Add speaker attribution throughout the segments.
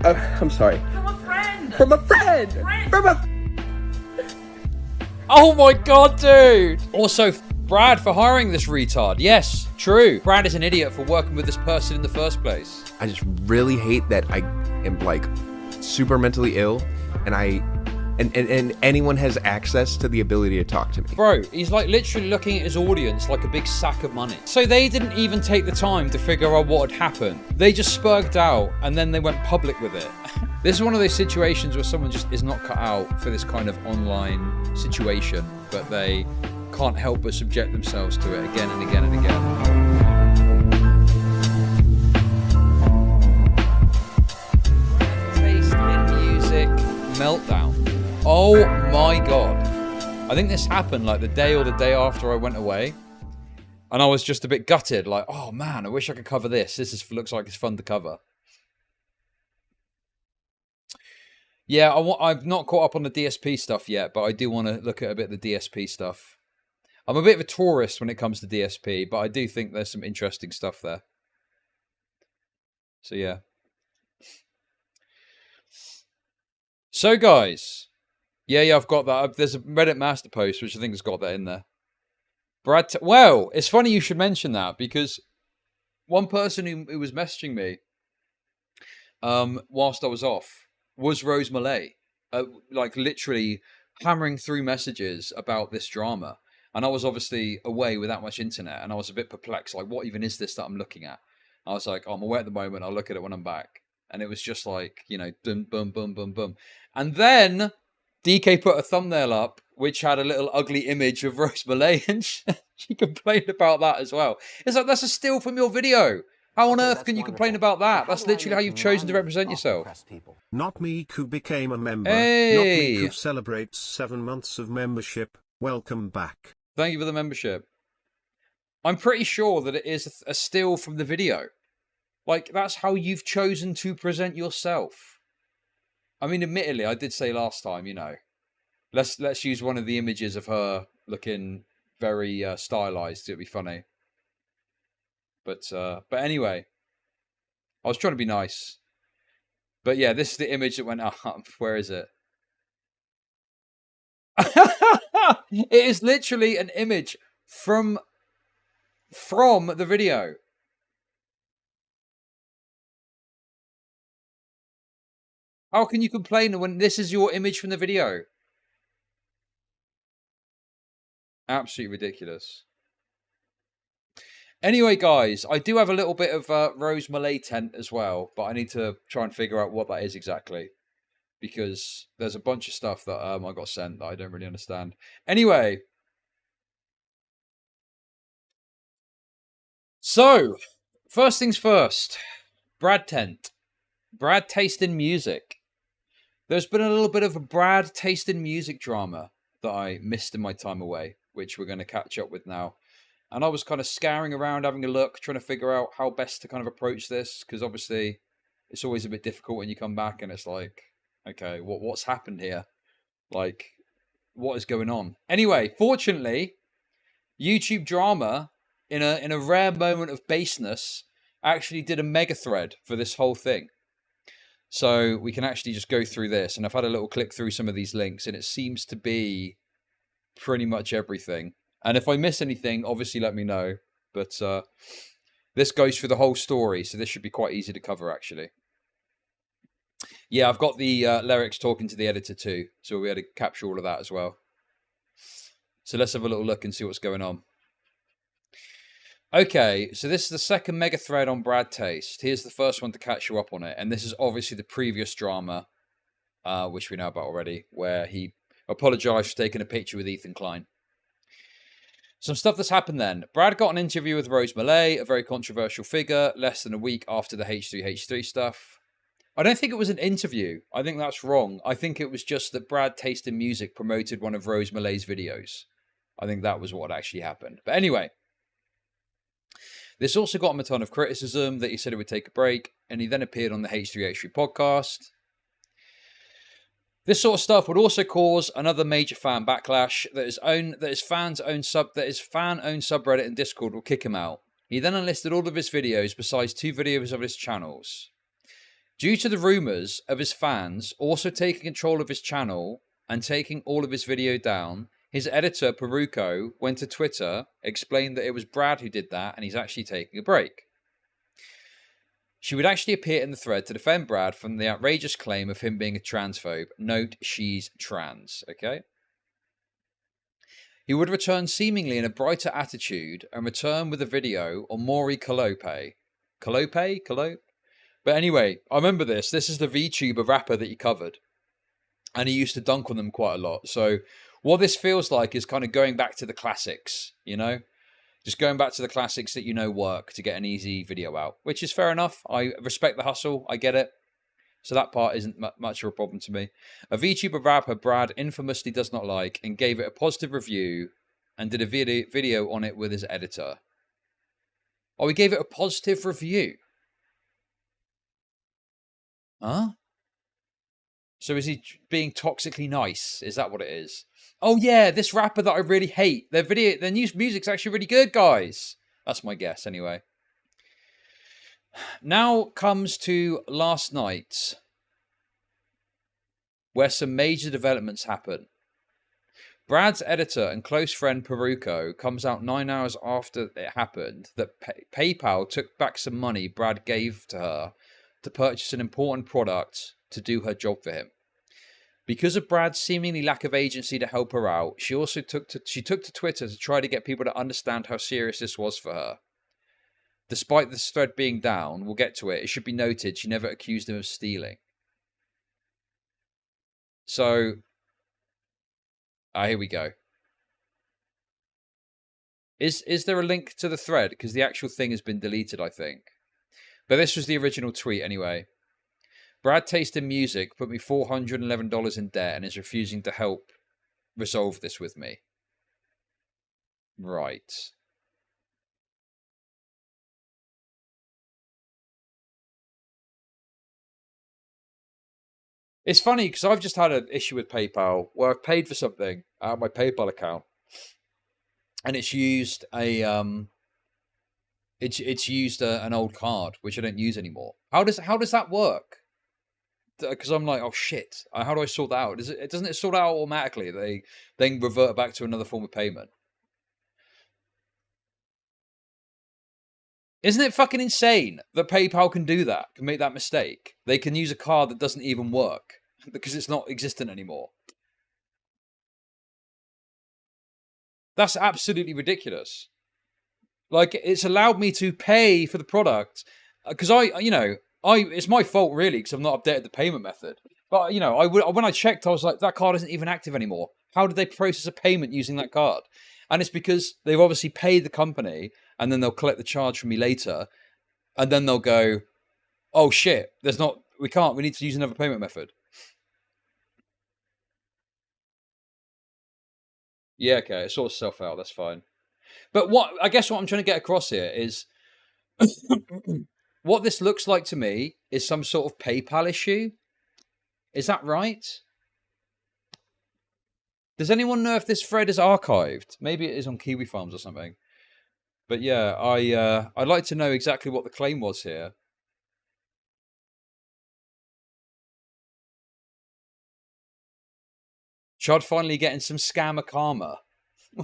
Speaker 1: I'm sorry.
Speaker 2: From a friend.
Speaker 1: From a friend. From a.
Speaker 3: Oh my god, dude! Also, Brad for hiring this retard. Yes, true. Brad is an idiot for working with this person in the first place.
Speaker 1: I just really hate that I am like super mentally ill, and anyone has access to the ability to talk to me.
Speaker 3: Bro, he's like literally looking at his audience like a big sack of money. So they didn't even take the time to figure out what had happened. They just spurged out and then they went public with it. This is one of those situations where someone just is not cut out for this kind of online situation, but they can't help but subject themselves to it again and again and again. BradTasteInMusic MELTDOWN. Oh my god. I think this happened like the day or the day after I went away. And I was just a bit gutted, like, oh man, I wish I could cover this. Looks like it's fun to cover. Yeah, I've not caught up on the DSP stuff yet, but I do want to look at a bit of the DSP stuff. I'm a bit of a tourist when it comes to DSP, but I do think there's some interesting stuff there. So yeah. So guys, yeah, I've got that. There's a Reddit master post, which I think has got that in there. Well, it's funny you should mention that, because one person who was messaging me whilst I was off was Rose Malay, like literally hammering through messages about this drama. And I was obviously away without much internet, and I was a bit perplexed, like, what even is this that I'm looking at? I was like, oh, I'm away at the moment, I'll look at it when I'm back. And it was just like, you know, boom, boom, boom, boom, boom. And then DK put a thumbnail up, which had a little ugly image of Rose Malay, and she complained about that as well. It's like, that's a still from your video. How on earth can you complain about that? That's literally how you've chosen to represent yourself.
Speaker 4: Not me who became a member.
Speaker 3: Hey.
Speaker 4: Not me who celebrates 7 months of membership. Welcome back.
Speaker 3: Thank you for the membership. I'm pretty sure that it is a still from the video. Like, that's how you've chosen to present yourself. I mean, admittedly, I did say last time, you know, let's use one of the images of her looking very stylized. It'd be funny. But anyway, I was trying to be nice. But yeah, this is the image that went up. Where is it? It is literally an image from the video. How can you complain when this is your image from the video? Absolutely ridiculous. Anyway, guys, I do have a little bit of Rose Malay tent as well, but I need to try and figure out what that is exactly, because there's a bunch of stuff that I got sent that I don't really understand. Anyway, so first things first, BradTasteInMusic. There's been a little bit of a BradTasteInMusic drama that I missed in my time away, which we're going to catch up with now. And I was kind of scouring around, having a look, trying to figure out how best to kind of approach this, because obviously it's always a bit difficult when you come back and it's like, okay, what's happened here? Like, what is going on? Anyway, fortunately, YouTube Drama, in a rare moment of baseness, actually did a mega thread for this whole thing. So we can actually just go through this. And I've had a little click through some of these links, and it seems to be pretty much everything. And if I miss anything, obviously let me know. But this goes through the whole story, so this should be quite easy to cover, actually. Yeah, I've got the lyrics talking to the editor too, so we'll be able to capture all of that as well. So let's have a little look and see what's going on. Okay, so this is the second mega thread on Brad Taste. Here's the first one to catch you up on it. And this is obviously the previous drama, which we know about already, where he apologized for taking a picture with Ethan Klein. Some stuff that's happened then. Brad got an interview with Rose Malay, a very controversial figure, less than a week after the H3H3 stuff. I don't think it was an interview. I think that's wrong. I think it was just that BradTasteInMusic promoted one of Rose Malay's videos. I think that was what actually happened. But anyway, this also got him a ton of criticism, that he said he would take a break, and he then appeared on the H3H3 podcast. This sort of stuff would also cause another major fan backlash that his fan-owned subreddit and Discord will kick him out. He then unlisted all of his videos besides 2 videos of his channels. Due to the rumors of his fans also taking control of his channel and taking all of his video down, his editor, Peruko, went to Twitter, explained that it was Brad who did that and he's actually taking a break. She would actually appear in the thread to defend Brad from the outrageous claim of him being a transphobe. Note, she's trans, okay? He would return seemingly in a brighter attitude and return with a video on Maury Calope. Calope? But anyway, I remember this. This is the VTuber rapper that he covered. And he used to dunk on them quite a lot. So what this feels like is kind of going back to the classics, you know? Just going back to the classics that you know work to get an easy video out, which is fair enough. I respect the hustle. I get it. So that part isn't much of a problem to me. A VTuber rapper Brad infamously does not like and gave it a positive review and did a video on it with his editor. Oh, he gave it a positive review. Huh? So is he being toxically nice? Is that what it is? Oh yeah, this rapper that I really hate. Their new music's actually really good, guys. That's my guess anyway. Now comes to last night, where some major developments happen. Brad's editor and close friend Peruko comes out 9 hours after it happened that PayPal took back some money Brad gave to her to purchase an important product to do her job for him. Because of Brad's seemingly lack of agency to help her out, she also took to Twitter to try to get people to understand how serious this was for her. Despite this thread being down, we'll get to it, it should be noted she never accused him of stealing. So, here we go. Is there a link to the thread? Because the actual thing has been deleted, I think. But this was the original tweet anyway. BradTasteInMusic put me $411 in debt and is refusing to help resolve this with me. Right. It's funny because I've just had an issue with PayPal where I've paid for something out of my PayPal account, and it's used an old card which I don't use anymore. How does that work? Because I'm like, oh shit, how do I sort that out? Doesn't it sort out automatically? They then revert back to another form of payment. Isn't it fucking insane that PayPal can do that, can make that mistake? They can use a card that doesn't even work because it's not existent anymore. That's absolutely ridiculous. Like, it's allowed me to pay for the product because it's my fault really because I've not updated the payment method. But, when I checked, I was like, that card isn't even active anymore. How did they process a payment using that card? And it's because they've obviously paid the company and then they'll collect the charge from me later. And then they'll go, oh shit, we need to use another payment method. Yeah, okay, it sorts itself out, that's fine. But I guess what I'm trying to get across here is what this looks like to me is some sort of PayPal issue. Is that right? Does anyone know if this thread is archived? Maybe it is on Kiwi Farms or something. But yeah, I'd like to know exactly what the claim was here. Chud finally getting some scammer karma.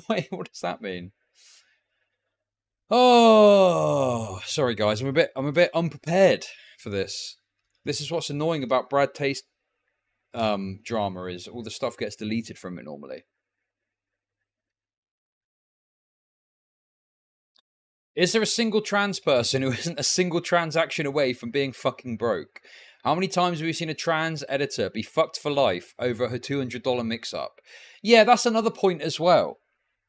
Speaker 3: Wait, what does that mean? Oh, sorry guys, I'm a bit unprepared for this. This is what's annoying about Brad Taste drama is all the stuff gets deleted from it normally. Is there a single trans person who isn't a single transaction away from being fucking broke? How many times have we seen a trans editor be fucked for life over her $200 mix-up? Yeah, that's another point as well.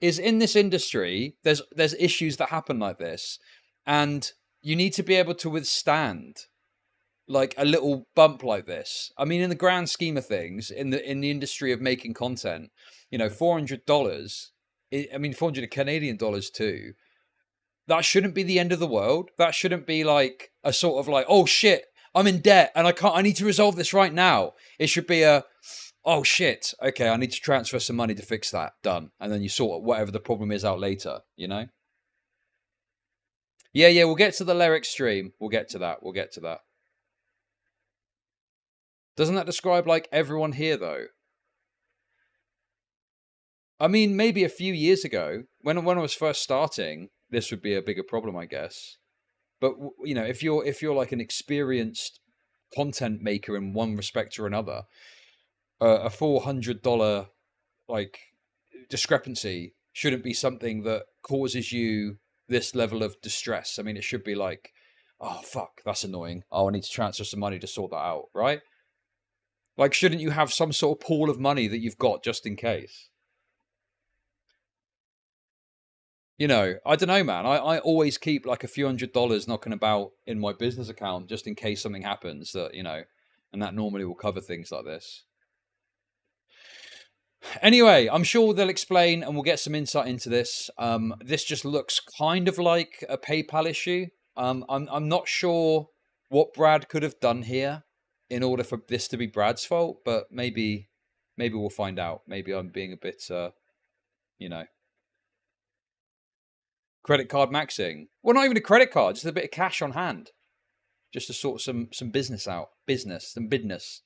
Speaker 3: Is in this industry, there's issues that happen like this, and you need to be able to withstand like a little bump like this. I mean, in the grand scheme of things, in the industry of making content, $400. I mean, 400 Canadian dollars too. That shouldn't be the end of the world. That shouldn't be like a sort of like, oh shit, I'm in debt and I need to resolve this right now. It should be oh shit, okay, I need to transfer some money to fix that. Done. And then you sort whatever the problem is out later, Yeah, we'll get to the lyric stream. We'll get to that. Doesn't that describe like everyone here though? I mean, maybe a few years ago, when I was first starting, this would be a bigger problem, I guess. But you know, if you're like an experienced content maker in one respect or another, a $400 like discrepancy shouldn't be something that causes you this level of distress. I mean, it should be like, oh fuck, that's annoying. Oh, I need to transfer some money to sort that out, right? Like, shouldn't you have some sort of pool of money that you've got just in case? You know, I don't know, man. I always keep like a few $100 knocking about in my business account just in case something happens that, you know, and that normally will cover things like this. Anyway, I'm sure they'll explain and we'll get some insight into this. This just looks kind of like a PayPal issue. I'm not sure what Brad could have done here in order for this to be Brad's fault, but maybe we'll find out. Maybe I'm being a bit, you know, credit card maxing. Well, not even a credit card, just a bit of cash on hand, just to sort some business out, some business.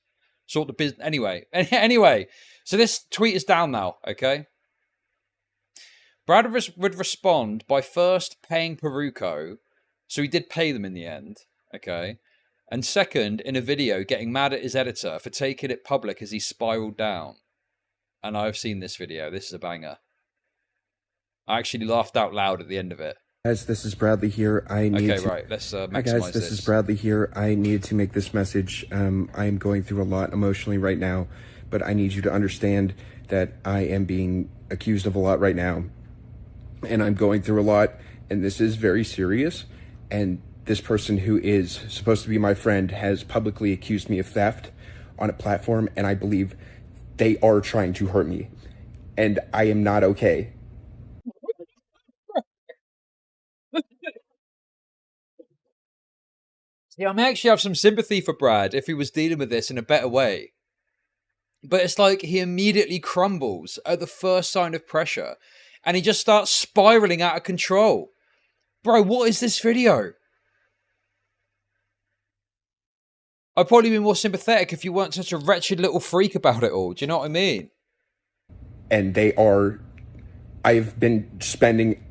Speaker 3: Sort the business. Anyway, so this tweet is down now, okay? Brad would respond by first paying Peruco, so he did pay them in the end, okay? And second, in a video, getting mad at his editor for taking it public as he spiraled down. And I've seen this video. This is a banger. I actually laughed out loud at the end of it.
Speaker 2: Guys, this is Bradley here.
Speaker 3: Okay, right. Let's maximize
Speaker 2: Hi guys, this is Bradley here. I needed to make this message. I am going through a lot emotionally right now, but I need you to understand that I am being accused of a lot right now. And I'm going through a lot, and this is very serious. And this person who is supposed to be my friend has publicly accused me of theft on a platform, and I believe they are trying to hurt me. And I am not okay.
Speaker 3: Yeah, I may actually have some sympathy for Brad if he was dealing with this in a better way. But it's like he immediately crumbles at the first sign of pressure and he just starts spiraling out of control. Bro, what is this video? I'd probably be more sympathetic if you weren't such a wretched little freak about it all. Do you know what I mean?
Speaker 2: And I've been spending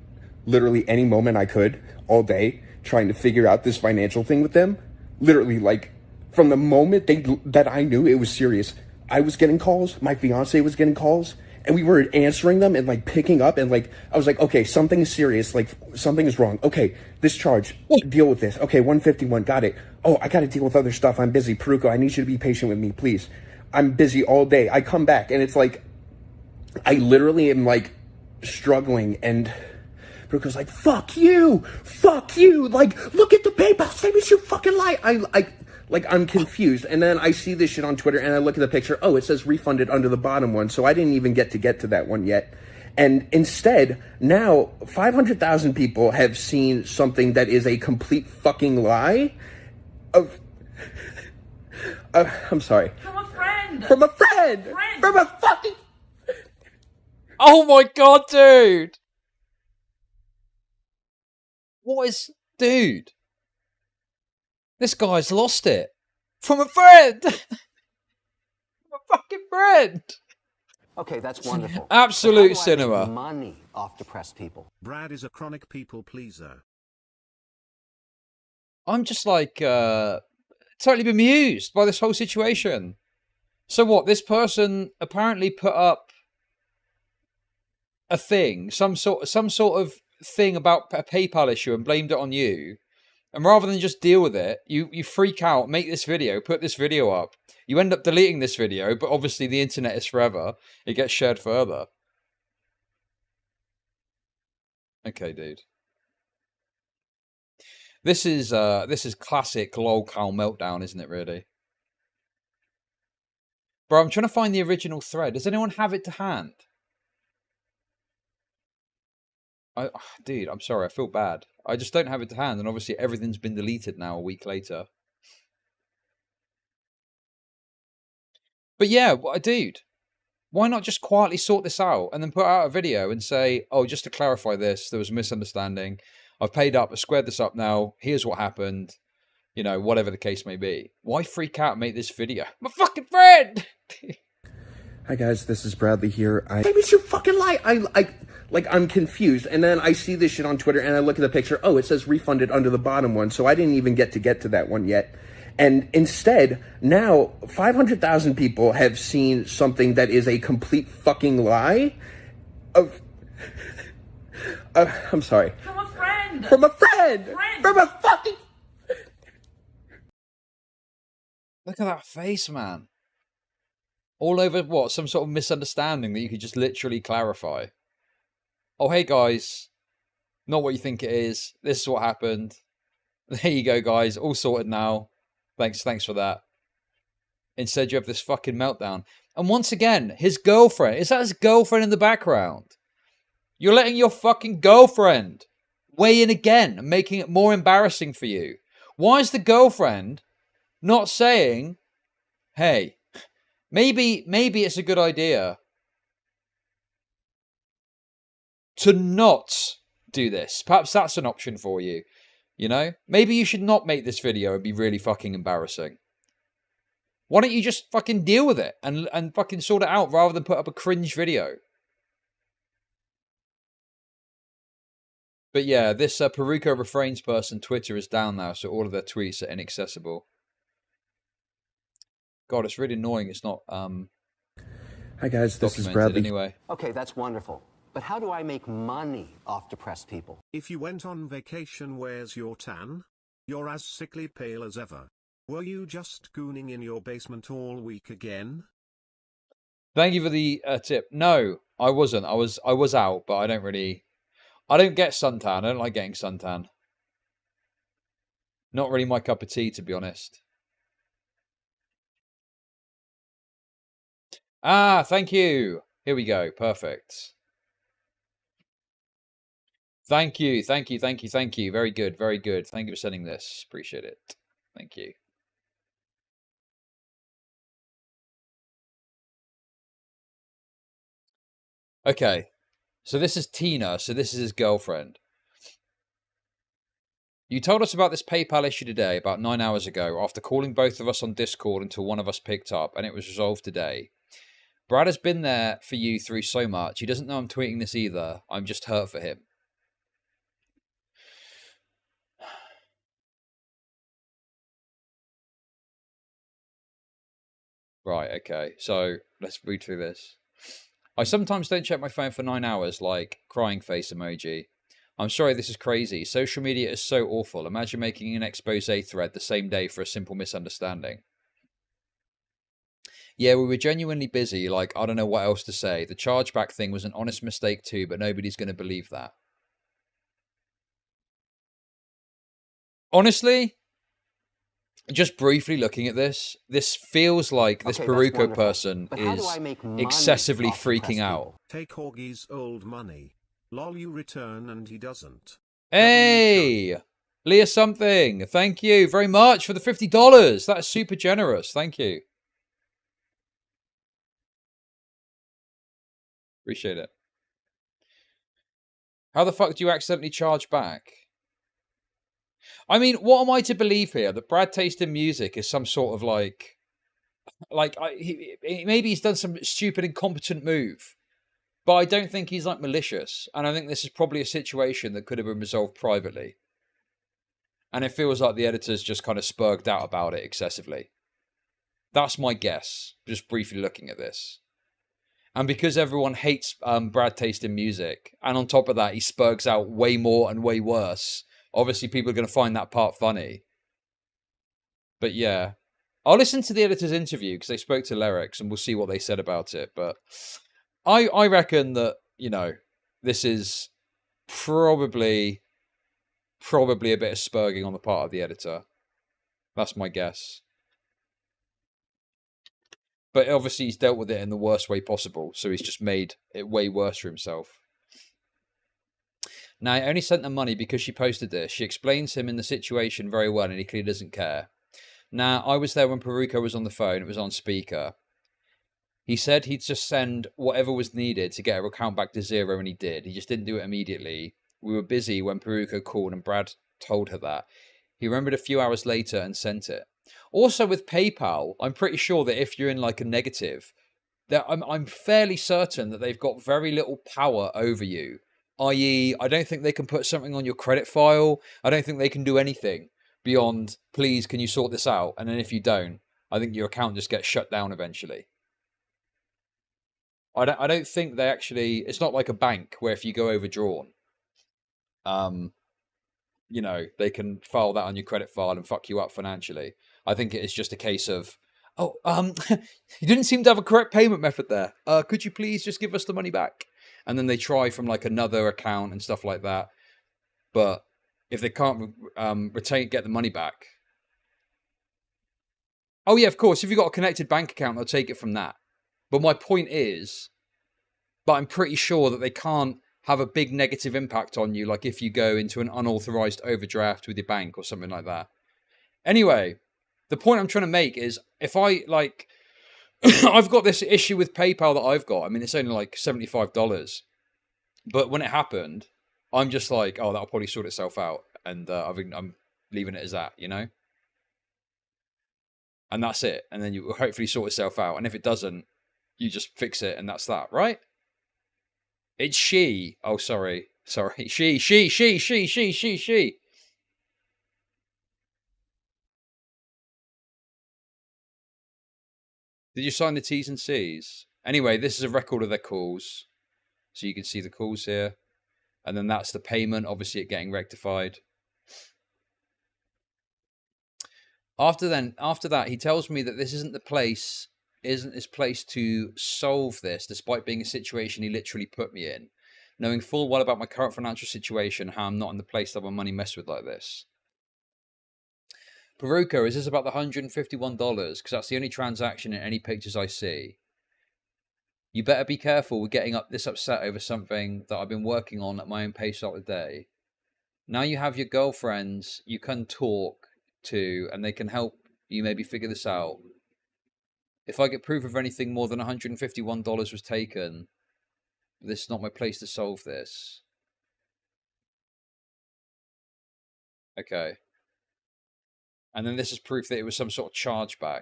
Speaker 2: literally any moment I could all day trying to figure out this financial thing with them. Literally, like, from the moment that I knew it was serious, I was getting calls, my fiance was getting calls, and we were answering them and, like, picking up, and, like, I was like, okay, something is serious, like, something is wrong. Okay, this charge, deal with this. Okay, 151, got it. Oh, I gotta deal with other stuff, I'm busy. Peruco, I need you to be patient with me, please. I'm busy all day. I come back, and it's like, I literally am, like, struggling, and Peruco's like, fuck you, like, look at the PayPal statements, you fucking lie. I'm confused, and then I see this shit on Twitter, and I look at the picture, oh, it says refunded under the bottom one, so I didn't even get to that one yet. And instead, now, 500,000 people have seen something that is a complete fucking lie. I'm sorry.
Speaker 5: From a friend!
Speaker 2: From a friend! From a fucking...
Speaker 3: Oh my god, dude! What is... Dude. This guy's lost it. From a friend! From a fucking friend!
Speaker 6: Okay, that's wonderful.
Speaker 3: Absolute
Speaker 6: But how do I
Speaker 3: cinema.
Speaker 6: make money off depressed people.
Speaker 4: Brad is a chronic people pleaser.
Speaker 3: I'm just like, totally bemused by this whole situation. So what, this person apparently put up a thing, some sort of thing about a PayPal issue and blamed it on you. And rather than just deal with it, you freak out, make this video, put this video up. You end up deleting this video, but obviously the internet is forever. It gets shared further. Okay, dude. This is classic lolcow meltdown, isn't it, really? Bro, I'm trying to find the original thread. Does anyone have it to hand? Dude, I'm sorry, I feel bad. I just don't have it to hand, and obviously everything's been deleted now a week later. But yeah, dude, why not just quietly sort this out and then put out a video and say, oh, just to clarify this, there was a misunderstanding. I've paid up, I squared this up now. Here's what happened. You know, whatever the case may be. Why freak out and make this video? My fucking friend!
Speaker 2: Hi guys, this is Bradley here. Maybe it's your fucking lie. I'm confused, and then I see this shit on Twitter, and I look at the picture. Oh, it says refunded under the bottom one, so I didn't even get to that one yet. And instead, now 500,000 people have seen something that is a complete fucking lie. I'm sorry.
Speaker 5: From a friend.
Speaker 2: From a friend. From a fucking.
Speaker 3: Look at that face, man. All over what? Some sort of misunderstanding that you could just literally clarify. Oh, hey guys. Not what you think it is. This is what happened. There you go, guys. All sorted now. Thanks for that. Instead, you have this fucking meltdown. And once again, his girlfriend. Is that his girlfriend in the background? You're letting your fucking girlfriend weigh in again and making it more embarrassing for you. Why is the girlfriend not saying, hey, maybe it's a good idea to not do this. Perhaps that's an option for you. You know? Maybe you should not make this video and be really fucking embarrassing. Why don't you just fucking deal with it and fucking sort it out rather than put up a cringe video? But yeah, this Peruko Refrains person Twitter is down now, so all of their tweets are inaccessible. God, it's really annoying. It's not
Speaker 2: Hi guys, this is
Speaker 3: documented
Speaker 2: Bradley.
Speaker 3: anyway.
Speaker 6: Okay, that's wonderful. But how do I make money off depressed people?
Speaker 4: If you went on vacation, where's your tan? You're as sickly pale as ever. Were you just gooning in your basement all week again?
Speaker 3: Thank you for the tip. No, I wasn't. I was out, but I don't get suntan. I don't like getting suntan. Not really my cup of tea, to be honest. Ah, thank you. Here we go. Perfect. Thank you. Very good. Thank you for sending this. Appreciate it. Thank you. Okay. So this is Tina. So this is his girlfriend. You told us about this PayPal issue today, about 9 hours ago, after calling both of us on Discord until one of us picked up, and it was resolved today. Brad has been there for you through so much. He doesn't know I'm tweeting this either. I'm just hurt for him. Right, okay. So, let's read through this. I sometimes don't check my phone for 9 hours, like crying face emoji. I'm sorry, this is crazy. Social media is so awful. Imagine making an expose thread the same day for a simple misunderstanding. Yeah, we were genuinely busy, like, I don't know what else to say. The chargeback thing was an honest mistake too, but nobody's going to believe that. Honestly, just briefly looking at this feels like this Peruko person is excessively freaking out.
Speaker 4: Take Augie's old money. Lol, you return and he doesn't.
Speaker 3: Hey! Leah something. Thank you very much for the $50. That is super generous. Thank you. Appreciate it. How the fuck do you accidentally charge back? I mean, what am I to believe here? That BradTasteInMusic is some sort of maybe he's done some stupid, incompetent move, but I don't think he's like malicious, and I think this is probably a situation that could have been resolved privately. And it feels like the editor's just kind of spurged out about it excessively. That's my guess, just briefly looking at this. And because everyone hates BradTasteInMusic, and on top of that, he spurgs out way more and way worse. Obviously, people are going to find that part funny. But yeah, I'll listen to the editor's interview because they spoke to Lyrics and we'll see what they said about it. But I reckon that, you know, this is probably a bit of spurging on the part of the editor. That's my guess. But obviously he's dealt with it in the worst way possible, so he's just made it way worse for himself. Now, I only sent them money because she posted this. She explains him in the situation very well, and he clearly doesn't care. Now, I was there when Peruko was on the phone. It was on speaker. He said he'd just send whatever was needed to get her account back to zero, and he did. He just didn't do it immediately. We were busy when Peruko called, and Brad told her that. He remembered a few hours later and sent it. Also with PayPal, I'm pretty sure that if you're in like a negative, that I'm fairly certain that they've got very little power over you. I.e., I don't think they can put something on your credit file. I don't think they can do anything beyond, please, can you sort this out? And then if you don't, I think your account just gets shut down eventually. I don't think they actually, it's not like a bank where if you go overdrawn, you know, they can file that on your credit file and fuck you up financially. I think it is just a case of, oh, you didn't seem to have a correct payment method there. Could you please just give us the money back? And then they try from like another account and stuff like that. But if they can't get the money back. Oh yeah, of course. If you've got a connected bank account, they'll take it from that. But my point is, but I'm pretty sure that they can't have a big negative impact on you, like if you go into an unauthorized overdraft with your bank or something like that. Anyway, the point I'm trying to make is if I like, I've got this issue with PayPal that I've got. I mean, it's only like $75. But when it happened, I'm just like, oh, that'll probably sort itself out. And I'm leaving it as that, you know? And that's it. And then you will hopefully sort itself out. And if it doesn't, you just fix it and that's that, right? It's she. Oh, sorry. Sorry. She. Did you sign the T's and C's? Anyway, this is a record of their calls. So you can see the calls here. And then that's the payment, obviously it getting rectified. After that, he tells me that this isn't his place to solve this, despite being a situation he literally put me in. Knowing full well about my current financial situation, how I'm not in the place to have my money messed with like this. Peruka, is this about the $151? Because that's the only transaction in any pictures I see. You better be careful with getting this upset over something that I've been working on at my own pace throughout the day. Now you have your girlfriends you can talk to, and they can help you maybe figure this out. If I get proof of anything more than $151 was taken, this is not my place to solve this. Okay. And then this is proof that it was some sort of chargeback.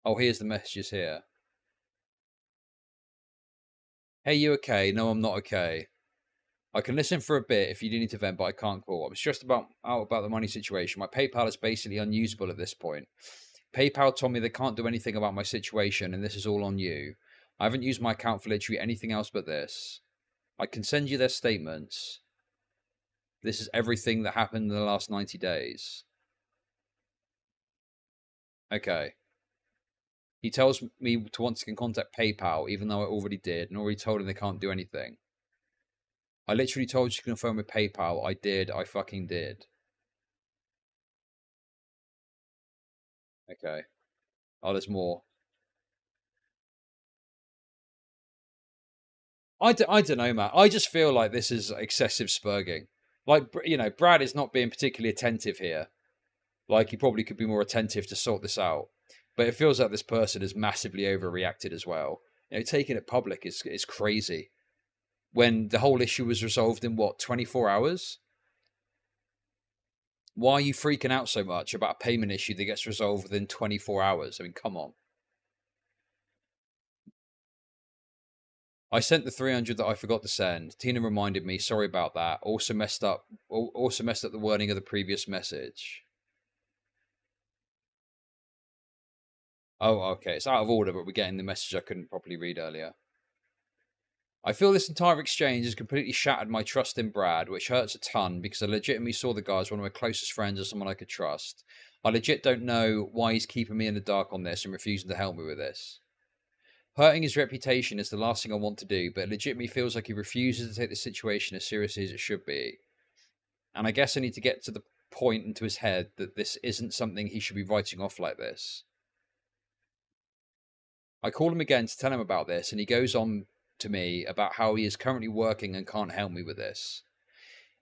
Speaker 3: Oh, here's the messages here. Hey, you okay? No, I'm not okay. I can listen for a bit if you do need to vent, but I can't call. I'm stressed out about the money situation. My PayPal is basically unusable at this point. PayPal told me they can't do anything about my situation, and this is all on you. I haven't used my account for literally anything else but this. I can send you their statements. This is everything that happened in the last 90 days. Okay. He tells me to once again contact PayPal, even though I already did, and already told him they can't do anything. I literally told you to confirm with PayPal. I did. I fucking did. Okay. Oh, there's more. I don't know, Matt. I just feel like this is excessive spurging. Like, you know, Brad is not being particularly attentive here. Like, he probably could be more attentive to sort this out. But it feels like this person has massively overreacted as well. You know, taking it public is crazy. When the whole issue was resolved in, what, 24 hours? Why are you freaking out so much about a payment issue that gets resolved within 24 hours? I mean, come on. I sent the 300 that I forgot to send. Tina reminded me. Sorry about that. Also messed up the wording of the previous message. Oh, okay. It's out of order, but we're getting the message I couldn't properly read earlier. I feel this entire exchange has completely shattered my trust in Brad, which hurts a ton because I legitimately saw the guy as one of my closest friends as someone I could trust. I legit don't know why he's keeping me in the dark on this and refusing to help me with this. Hurting his reputation is the last thing I want to do, but it legitimately feels like he refuses to take the situation as seriously as it should be. And I guess I need to get to the point into his head that this isn't something he should be writing off like this. I call him again to tell him about this, and he goes on to me about how he is currently working and can't help me with this.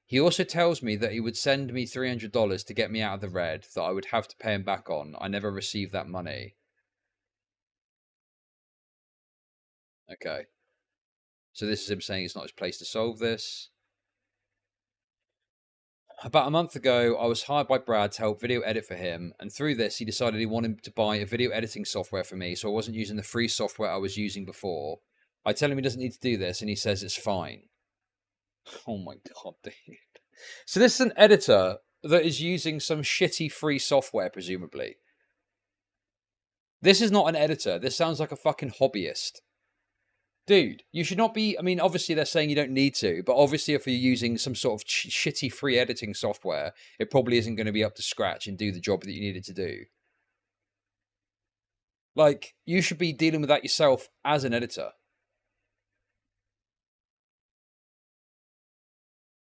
Speaker 3: He also tells me that he would send me $300 to get me out of the red, that I would have to pay him back on. I never received that money. Okay. So this is him saying it's not his place to solve this. About a month ago, I was hired by Brad to help video edit for him, and through this, he decided he wanted to buy a video editing software for me, so I wasn't using the free software I was using before. I tell him he doesn't need to do this, and he says it's fine. Oh my god, dude. So this is an editor that is using some shitty free software, presumably. This is not an editor. This sounds like a fucking hobbyist. Dude, you should not be... I mean, obviously they're saying you don't need to, but obviously if you're using some sort of shitty free editing software, it probably isn't going to be up to scratch and do the job that you needed to do. Like, you should be dealing with that yourself as an editor.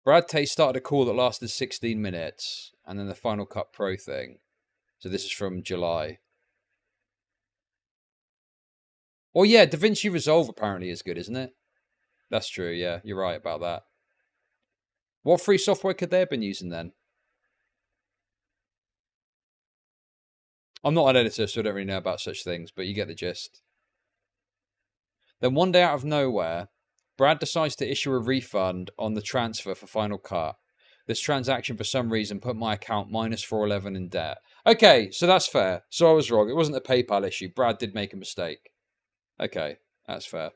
Speaker 3: Brad Taste started a call that lasted 16 minutes, and then the Final Cut Pro thing. So this is from July. Well, yeah, DaVinci Resolve apparently is good, isn't it? That's true, yeah. You're right about that. What free software could they have been using then? I'm not an editor, so I don't really know about such things, but you get the gist. Then one day out of nowhere, Brad decides to issue a refund on the transfer for Final Cut. This transaction, for some reason, put my account minus 411 in debt. Okay, so that's fair. So I was wrong. It wasn't a PayPal issue. Brad did make a mistake. Okay, that's fair.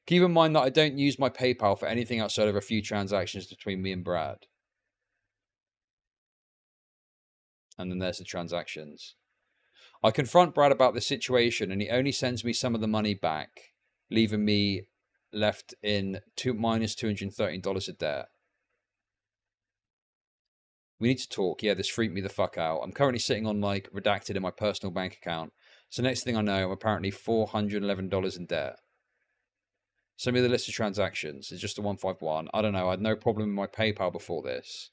Speaker 3: Keep in mind that I don't use my PayPal for anything outside of a few transactions between me and Brad. And then there's the transactions. I confront Brad about the situation, and he only sends me some of the money back, leaving me left in minus $213 of debt. We need to talk. Yeah, this freaked me the fuck out. I'm currently sitting on, like, redacted in my personal bank account. So next thing I know, I'm apparently $411 in debt. Send me the list of transactions. It's just a 151. I don't know. I had no problem with my PayPal before this.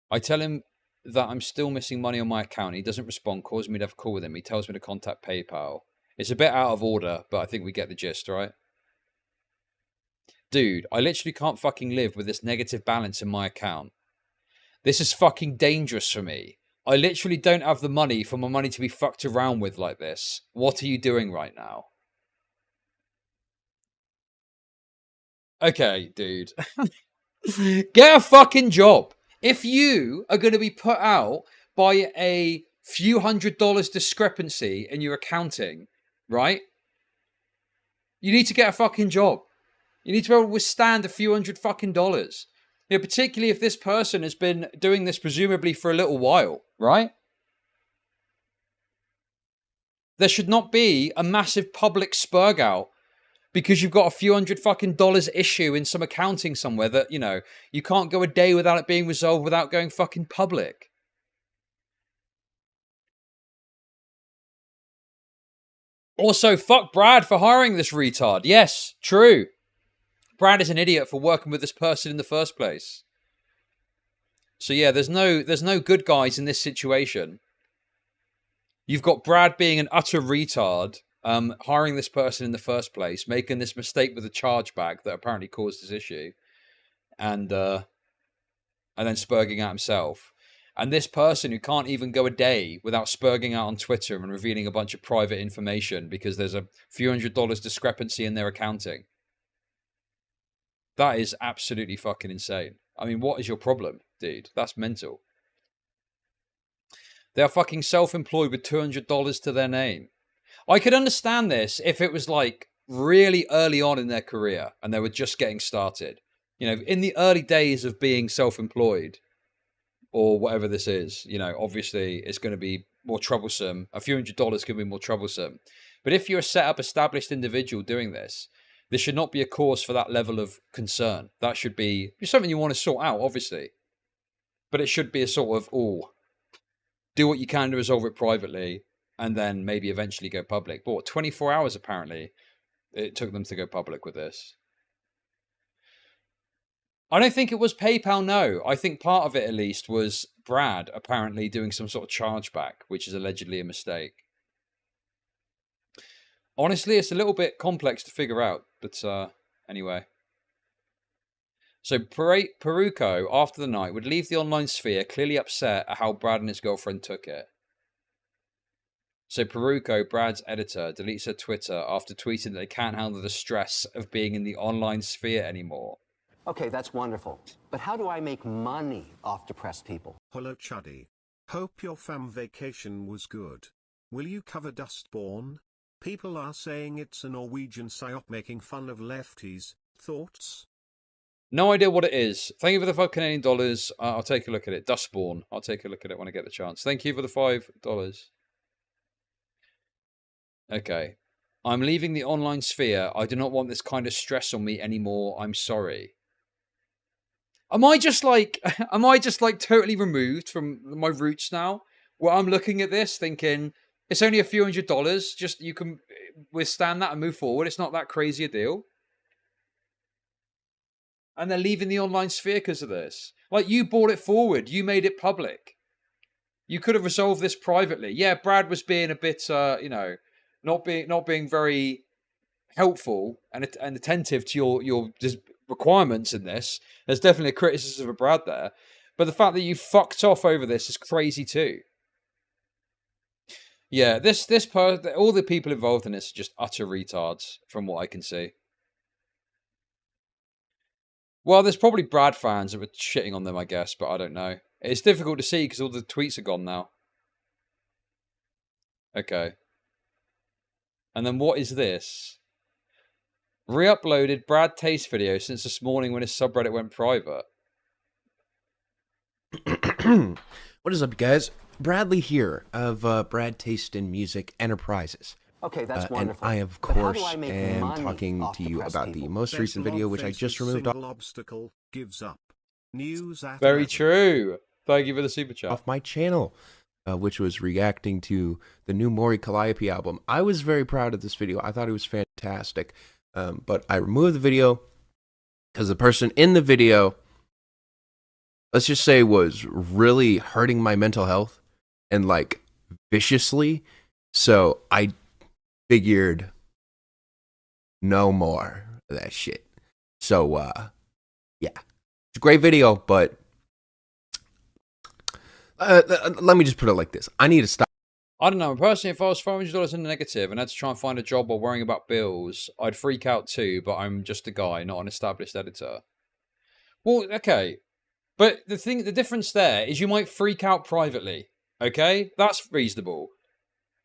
Speaker 3: I tell him that I'm still missing money on my account. He doesn't respond, calls me to have a call with him. He tells me to contact PayPal. It's a bit out of order, but I think we get the gist, right? Dude, I literally can't fucking live with this negative balance in my account. This is fucking dangerous for me. I literally don't have the money for my money to be fucked around with like this. What are you doing right now? Okay, dude. Get a fucking job. If you are going to be put out by a few $100 discrepancy in your accounting, right? You need to get a fucking job. You need to be able to withstand a few $100 fucking dollars. You know, particularly if this person has been doing this presumably for a little while, right? There should not be a massive public spurg out because you've got a few $100 fucking dollars issue in some accounting somewhere that, you know, you can't go a day without it being resolved without going fucking public. Also, fuck Brad for hiring this retard. Yes, true. Brad is an idiot for working with this person in the first place. So yeah, there's no good guys in this situation. You've got Brad being an utter retard, hiring this person in the first place, making this mistake with the chargeback that apparently caused this issue, and then spurging out himself. And this person who can't even go a day without spurging out on Twitter and revealing a bunch of private information because there's a few $100 discrepancy in their accounting. That is absolutely fucking insane. I mean, what is your problem, dude? That's mental. They are fucking self-employed with $200 to their name. I could understand this if it was like really early on in their career and they were just getting started. You know, in the early days of being self-employed or whatever this is, you know, obviously it's going to be more troublesome. A few $100 can be more troublesome. But if you're a set up, established individual doing this, there should not be a cause for that level of concern. That should be something you want to sort out, obviously. But it should be a sort of, do what you can to resolve it privately, and then maybe eventually go public. But what, 24 hours apparently it took them to go public with this. I don't think it was PayPal, no. I think part of it, at least, was Brad apparently doing some sort of chargeback, which is allegedly a mistake. Honestly, it's a little bit complex to figure out, but anyway. So Peruko, after the night, would leave the online sphere clearly upset at how Brad and his girlfriend took it. So Peruko, Brad's editor, deletes her Twitter after tweeting that they can't handle the stress of being in the online sphere anymore.
Speaker 6: Okay, that's wonderful. But how do I make money off depressed people?
Speaker 4: Hello Chuddy. Hope your fam vacation was good. Will you cover Dustborn? People are saying it's a Norwegian psyop making fun of lefties. Thoughts?
Speaker 3: No idea what it is. Thank you for the $5 Canadian. I'll take a look at it. Dustborn. I'll take a look at it when I get the chance. Thank you for the $5. Okay. I'm leaving the online sphere. I do not want this kind of stress on me anymore. I'm sorry. Am I just like totally removed from my roots now? Where I'm looking at this thinking it's only a few $100. Just you can withstand that and move forward. It's not that crazy a deal. And they're leaving the online sphere because of this. Like, you brought it forward. You made it public. You could have resolved this privately. Yeah, Brad was being a bit, not being very helpful and attentive to your requirements in this. There's definitely a criticism of Brad there. But the fact that you fucked off over this is crazy too. Yeah, all the people involved in this are just utter retards, from what I can see. Well, there's probably Brad fans that were shitting on them, I guess, but I don't know. It's difficult to see because all the tweets are gone now. Okay. And then what is this? Re-uploaded Brad Taste video since this morning when his subreddit went private.
Speaker 1: What is up, you guys? Bradley here of BradTasteInMusic Enterprises.
Speaker 6: Okay, that's
Speaker 1: And
Speaker 6: wonderful.
Speaker 1: I, of
Speaker 6: But how
Speaker 1: course,
Speaker 6: do I make
Speaker 1: am
Speaker 6: money
Speaker 1: talking
Speaker 6: off
Speaker 1: to you
Speaker 6: depressed
Speaker 1: about the
Speaker 6: people?
Speaker 1: most recent video, which I just removed
Speaker 4: obstacle gives up. News at
Speaker 3: Very
Speaker 4: 11.
Speaker 3: true. Thank you for the super chat.
Speaker 1: off my channel, which was reacting to the new Maury Calliope album. I was very proud of this video. I thought it was fantastic. But I removed the video because the person in the video, let's just say, was really hurting my mental health and like viciously. So I figured no more of that shit. So yeah, it's a great video, but let me just put it like this: I need to stop.
Speaker 3: I don't know. Personally, if I was $500 in the negative and had to try and find a job while worrying about bills, I'd freak out too, but I'm just a guy, not an established editor. Well, okay. But the difference there is you might freak out privately, okay? That's reasonable.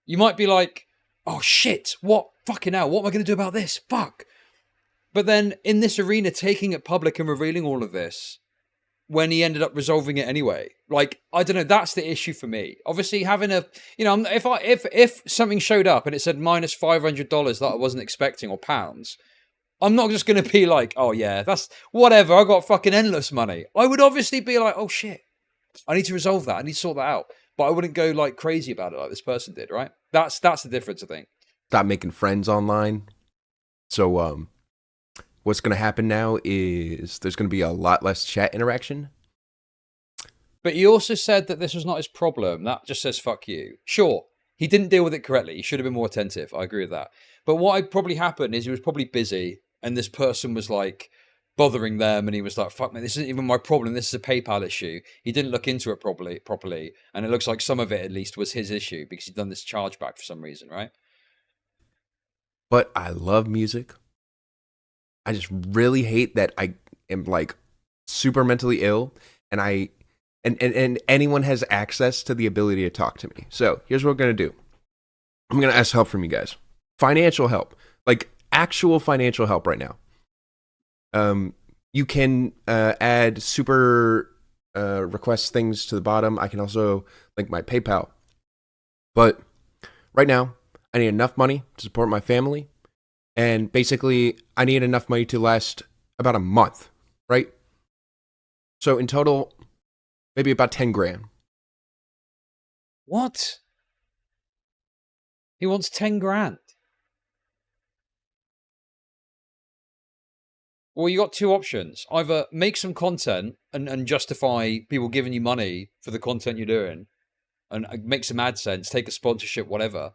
Speaker 3: You might be like, oh shit, what? Fucking hell, what am I going to do about this? Fuck. But then in this arena, taking it public and revealing all of this, when he ended up resolving it anyway. Like, I don't know, that's the issue for me. Obviously, having a, if something showed up and it said minus $500 that I wasn't expecting, or pounds, I'm not just going to be like, oh yeah, that's whatever, I got fucking endless money. I would obviously be like, oh shit, I need to resolve that, I need to sort that out. But I wouldn't go like crazy about it like this person did, right? That's the difference, I think.
Speaker 1: Stop making friends online. So what's going to happen now is there's going to be a lot less chat interaction.
Speaker 3: But he also said that this was not his problem. That just says fuck you. Sure, he didn't deal with it correctly. He should have been more attentive. I agree with that. But what probably happened is he was probably busy and this person was like bothering them and he was like, fuck man, this isn't even my problem. This is a PayPal issue. He didn't look into it properly. And it looks like some of it at least was his issue because he'd done this chargeback for some reason, right?
Speaker 1: But I love music. I just really hate that I am like super mentally ill and and anyone has access to the ability to talk to me. So here's what we're going to do. I'm going to ask help from you guys. Financial help, like actual financial help right now. You can add super request things to the bottom. I can also link my PayPal. But right now, I need enough money to support my family. And basically, I need enough money to last about a month, right? So in total, maybe about 10 grand.
Speaker 3: What? He wants 10 grand. Well, you got two options. Either make some content and justify people giving you money for the content you're doing and make some AdSense, take a sponsorship, whatever.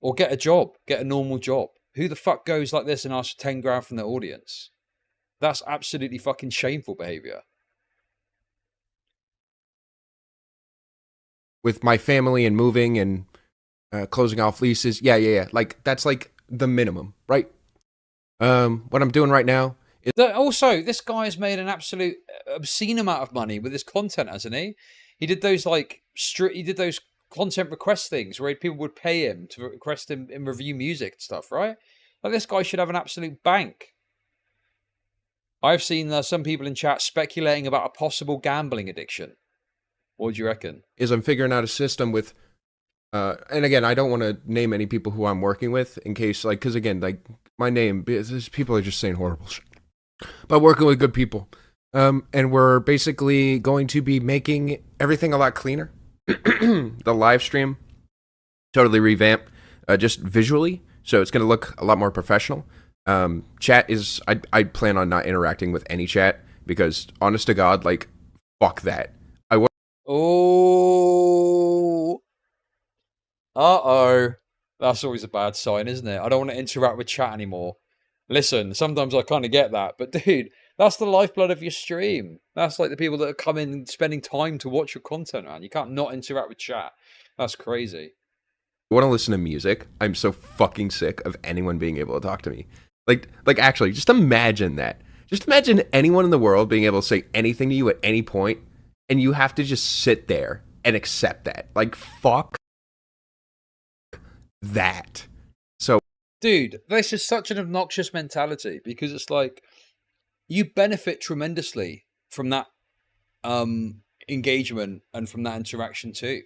Speaker 3: Or get a job, get a normal job. Who the fuck goes like this and asks for 10 grand from their audience? That's absolutely fucking shameful behavior.
Speaker 1: With my family and moving and closing off leases. Yeah. Like that's like the minimum, right? What I'm doing right now is
Speaker 3: Also, this guy has made an absolute obscene amount of money with his content, hasn't he? He did those he did those content request things where people would pay him to request him and review music and stuff, right? Like this guy should have an absolute bank. I've seen some people in chat speculating about a possible gambling addiction. What do you reckon?
Speaker 1: I'm figuring out a system with, and again, I don't want to name any people who I'm working with in case, like, because again, like my name, people are just saying horrible shit. But working with good people, and we're basically going to be making everything a lot cleaner. The live stream, totally revamp, just visually, so it's going to look a lot more professional. Chat is, I plan on not interacting with any chat because, honest to God, like, fuck that.
Speaker 3: Oh, uh-oh. That's always a bad sign, isn't it? I don't want to interact with chat anymore. Listen, sometimes I kind of get that, but dude, that's the lifeblood of your stream. That's like the people that are coming, spending time to watch your content, man. You can't not interact with chat. That's crazy.
Speaker 1: Want to listen to music? I'm so fucking sick of anyone being able to talk to me. Like actually, just imagine that. Just imagine anyone in the world being able to say anything to you at any point, and you have to just sit there and accept that. Like, fuck that. So,
Speaker 3: dude, this is such an obnoxious mentality because it's like you benefit tremendously from that engagement and from that interaction too.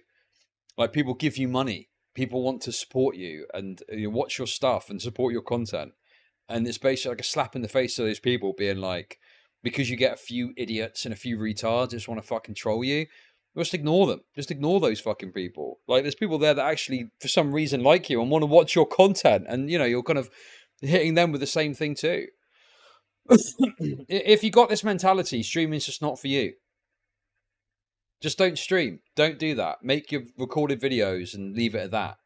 Speaker 3: Like, people give you money, people want to support you and watch your stuff and support your content, and it's basically like a slap in the face to those people, being like, because you get a few idiots and a few retards just want to fucking troll you, just ignore them. Just ignore those fucking people. Like, there's people there that actually, for some reason, like you and want to watch your content, and you're kind of hitting them with the same thing too. If you got this mentality, streaming's just not for you. Just don't stream. Don't do that. Make your recorded videos and leave it at that.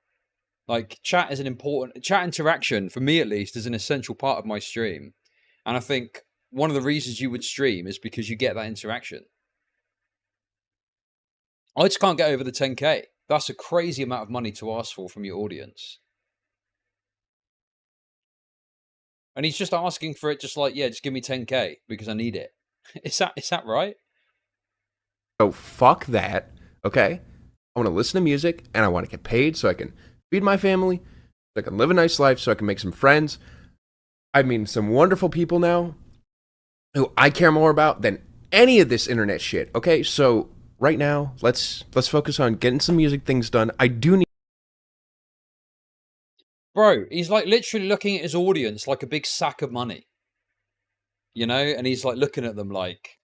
Speaker 3: Like, chat is an important... Chat interaction, for me at least, is an essential part of my stream. And I think one of the reasons you would stream is because you get that interaction. I just can't get over the 10k. That's a crazy amount of money to ask for from your audience. And he's just asking for it, just like, yeah, just give me 10k because I need it. Is that right?
Speaker 1: So fuck that, okay? I want to listen to music, and I want to get paid so I can feed my family, so I can live a nice life, so I can make some friends. I mean, some wonderful people now who I care more about than any of this internet shit, okay? So right now, let's focus on getting some music things done. I do need...
Speaker 3: Bro, he's like literally looking at his audience like a big sack of money. And he's like looking at them like,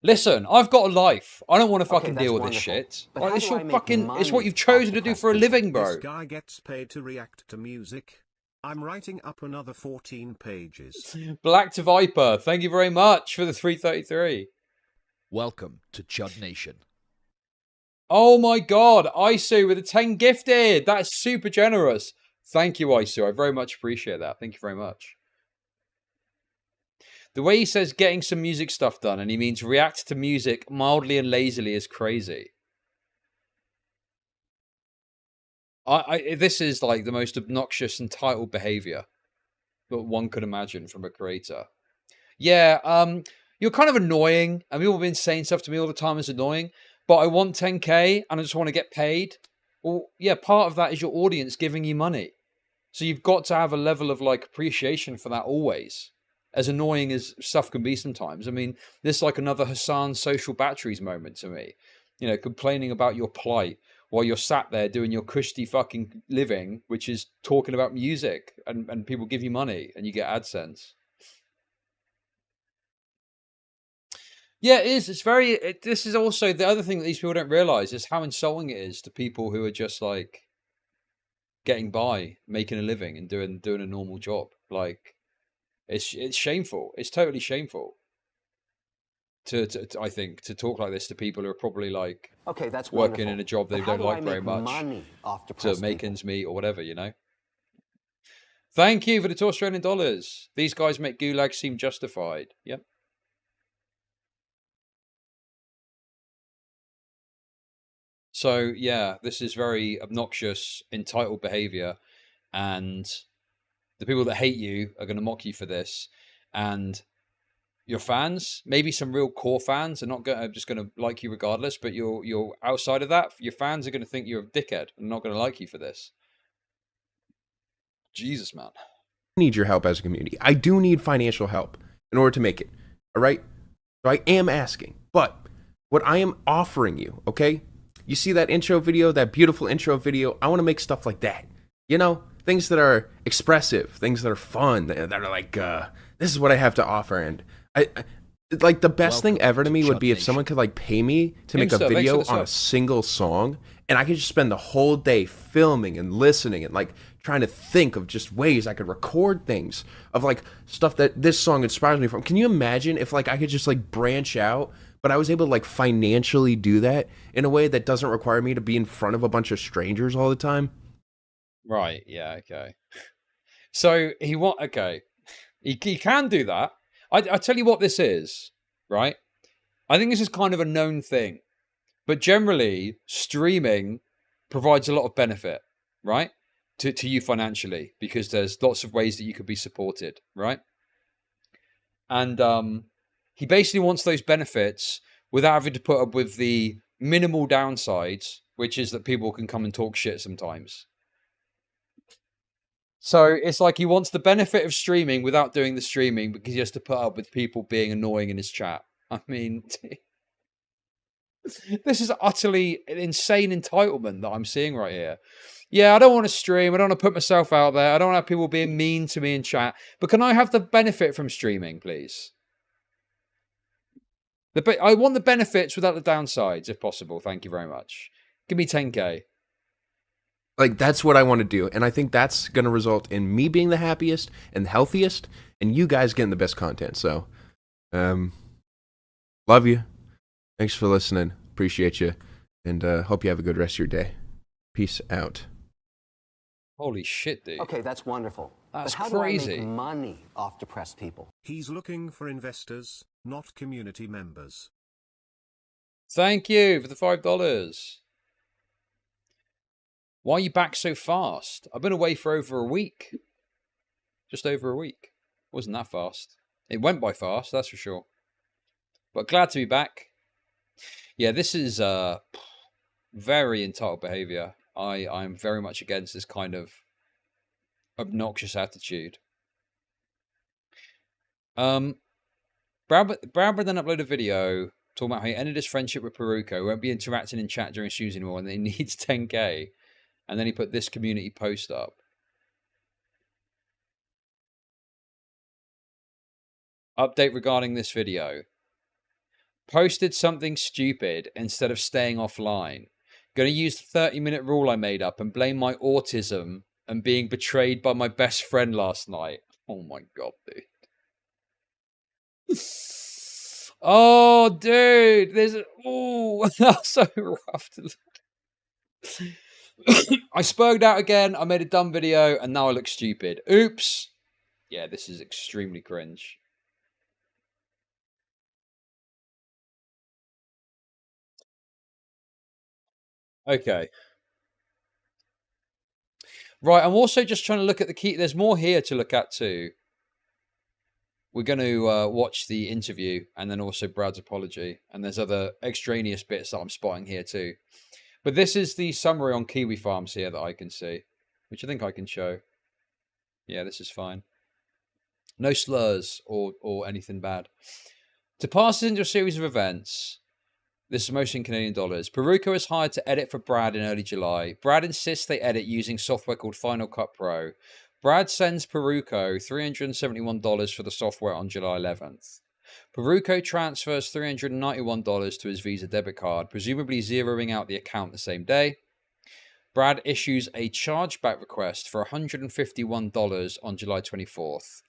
Speaker 3: listen, I've got a life. I don't want to fucking deal with this shit. Like, it's your fucking... It's what you've chosen to do for a living, bro.
Speaker 4: This guy gets paid to react to music. I'm writing up another 14 pages.
Speaker 3: Black to Viper, thank you very much for the 333.
Speaker 5: Welcome to Chud Nation.
Speaker 3: Oh my god, Isu with a 10 gifted. That's super generous. Thank you, Isu. I very much appreciate that. Thank you very much. The way he says getting some music stuff done, and he means react to music mildly and lazily, is crazy. This is like the most obnoxious and entitled behavior that one could imagine from a creator. Yeah, you're kind of annoying, and people have been saying stuff to me all the time as annoying, but I want 10k and I just want to get paid. Well, yeah, part of that is your audience giving you money. So you've got to have a level of like appreciation for that always. As annoying as stuff can be sometimes. I mean, this is like another Hassan's social batteries moment to me. Complaining about your plight while you're sat there doing your cushy fucking living, which is talking about music, and people give you money and you get AdSense. Yeah, it is. It's very... this is also the other thing that these people don't realize is how insulting it is to people who are just like getting by, making a living and doing a normal job. Like, it's shameful. It's totally shameful to I think, to talk like this to people who are probably like,
Speaker 6: okay, that's
Speaker 3: working
Speaker 6: wonderful.
Speaker 3: in a job they don't like very much to make
Speaker 6: people?
Speaker 3: ends meet or whatever, Thank you for the $2 These guys make Gulag seem justified. Yep. So yeah, this is very obnoxious, entitled behavior, and the people that hate you are going to mock you for this, and your fans, maybe some real core fans, are not going just going to like you regardless. But you're outside of that, your fans are going to think you're a dickhead and not going to like you for this. Jesus, man.
Speaker 1: Need your help as a community. I do need financial help in order to make it. All right? So I am asking. But what I am offering you, okay? You see that intro video, that beautiful intro video? I want to make stuff like that. You know, things that are expressive, things that are fun, that are like, this is what I have to offer. And I like the best thing ever to me would be if someone could like pay me to make a video on a single song, and I could just spend the whole day filming and listening and like trying to think of just ways I could record things of like stuff that this song inspires me from. Can you imagine if like I could just like branch out, but I was able to like financially do that in a way that doesn't require me to be in front of a bunch of strangers all the time?
Speaker 3: Right. Yeah. Okay. So he can do that. I tell you what this is, right? I think this is kind of a known thing, but generally streaming provides a lot of benefit, right? To you financially, because there's lots of ways that you could be supported, right? And he basically wants those benefits without having to put up with the minimal downsides, which is that people can come and talk shit sometimes. So it's like he wants the benefit of streaming without doing the streaming because he has to put up with people being annoying in his chat. I mean, this is utterly an insane entitlement that I'm seeing right here. Yeah, I don't want to stream. I don't want to put myself out there. I don't want to have people being mean to me in chat. But can I have the benefit from streaming, please? I want the benefits without the downsides, if possible. Thank you very much. Give me 10K.
Speaker 1: Like, that's what I want to do. And I think that's going to result in me being the happiest and the healthiest and you guys getting the best content. So, love you. Thanks for listening. Appreciate you. And hope you have a good rest of your day. Peace out.
Speaker 3: Holy shit, dude.
Speaker 6: Okay, that's wonderful.
Speaker 3: That's
Speaker 6: but how
Speaker 3: crazy.
Speaker 6: do I make money off depressed people?
Speaker 4: He's looking for investors, not community members.
Speaker 3: Thank you for the $5. Why are you back so fast? I've been away for over a week. Just over a week. Wasn't that fast. It went by fast, that's for sure. But glad to be back. Yeah, this is very entitled behavior. I'm very much against this kind of obnoxious attitude. Brad then uploaded a video talking about how he ended his friendship with Peruko, won't be interacting in chat during streams anymore, and he needs 10K. And then he put this community post up. Update regarding this video. Posted something stupid instead of staying offline. Gonna use the 30-minute rule I made up and blame my autism and being betrayed by my best friend last night. Oh my god, dude. Oh, dude. That's so rough to look. I spoke out again. I made a dumb video and now I look stupid. Oops. Yeah, this is extremely cringe. Okay. Right, I'm also just trying to look at the key. There's more here to look at too. We're going to watch the interview and then also Brad's apology. And there's other extraneous bits that I'm spotting here too. But this is the summary on Kiwi Farms here that I can see, which I think I can show. Yeah, this is fine. No slurs or anything bad. To pass into a series of events, this is mostly in Canadian dollars. Peruko is hired to edit for Brad in early July. Brad insists they edit using software called Final Cut Pro. Brad sends Peruko $371 for the software on July 11th. Peruko transfers $391 to his Visa debit card, presumably zeroing out the account the same day. Brad issues a chargeback request for $151 on July 24th.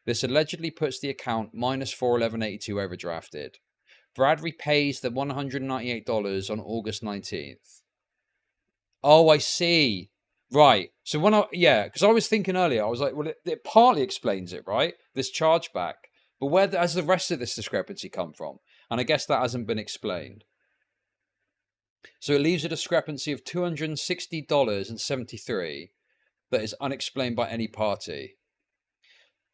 Speaker 3: This allegedly puts the account minus $411.82 overdrafted. Brad repays the $198 on August 19th. Oh, I see. Right. So because I was thinking earlier, I was like, well, it partly explains it, right? This chargeback. But where has the rest of this discrepancy come from? And I guess that hasn't been explained. So it leaves a discrepancy of $260.73 that is unexplained by any party.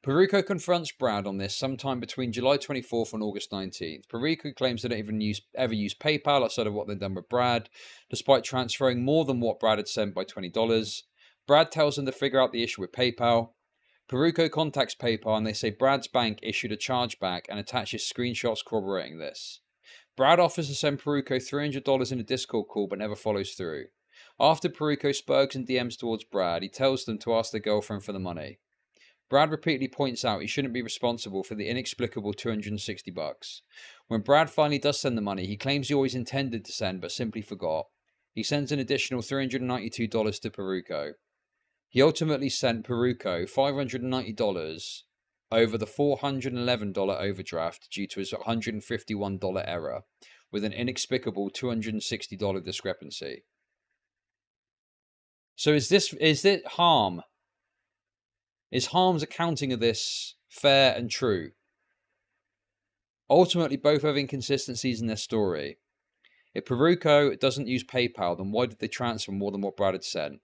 Speaker 3: Peruco confronts Brad on this sometime between July 24th and August 19th. Peruco claims they don't even ever use PayPal outside of what they've done with Brad, despite transferring more than what Brad had sent by $20. Brad tells them to figure out the issue with PayPal. Peruco contacts PayPal and they say Brad's bank issued a chargeback and attaches screenshots corroborating this. Brad offers to send Peruco $300 in a Discord call but never follows through. After Peruco spurgs and DMs towards Brad, he tells them to ask their girlfriend for the money. Brad repeatedly points out he shouldn't be responsible for the inexplicable $260. When Brad finally does send the money, he claims he always intended to send but simply forgot. He sends an additional $392 to Peruco. He ultimately sent Peruco $590 over the $411 overdraft due to his $151 error, with an inexplicable $260 discrepancy. So is it harm? Is Harm's accounting of this fair and true? Ultimately, both have inconsistencies in their story. If Peruco doesn't use PayPal, then why did they transfer more than what Brad had sent?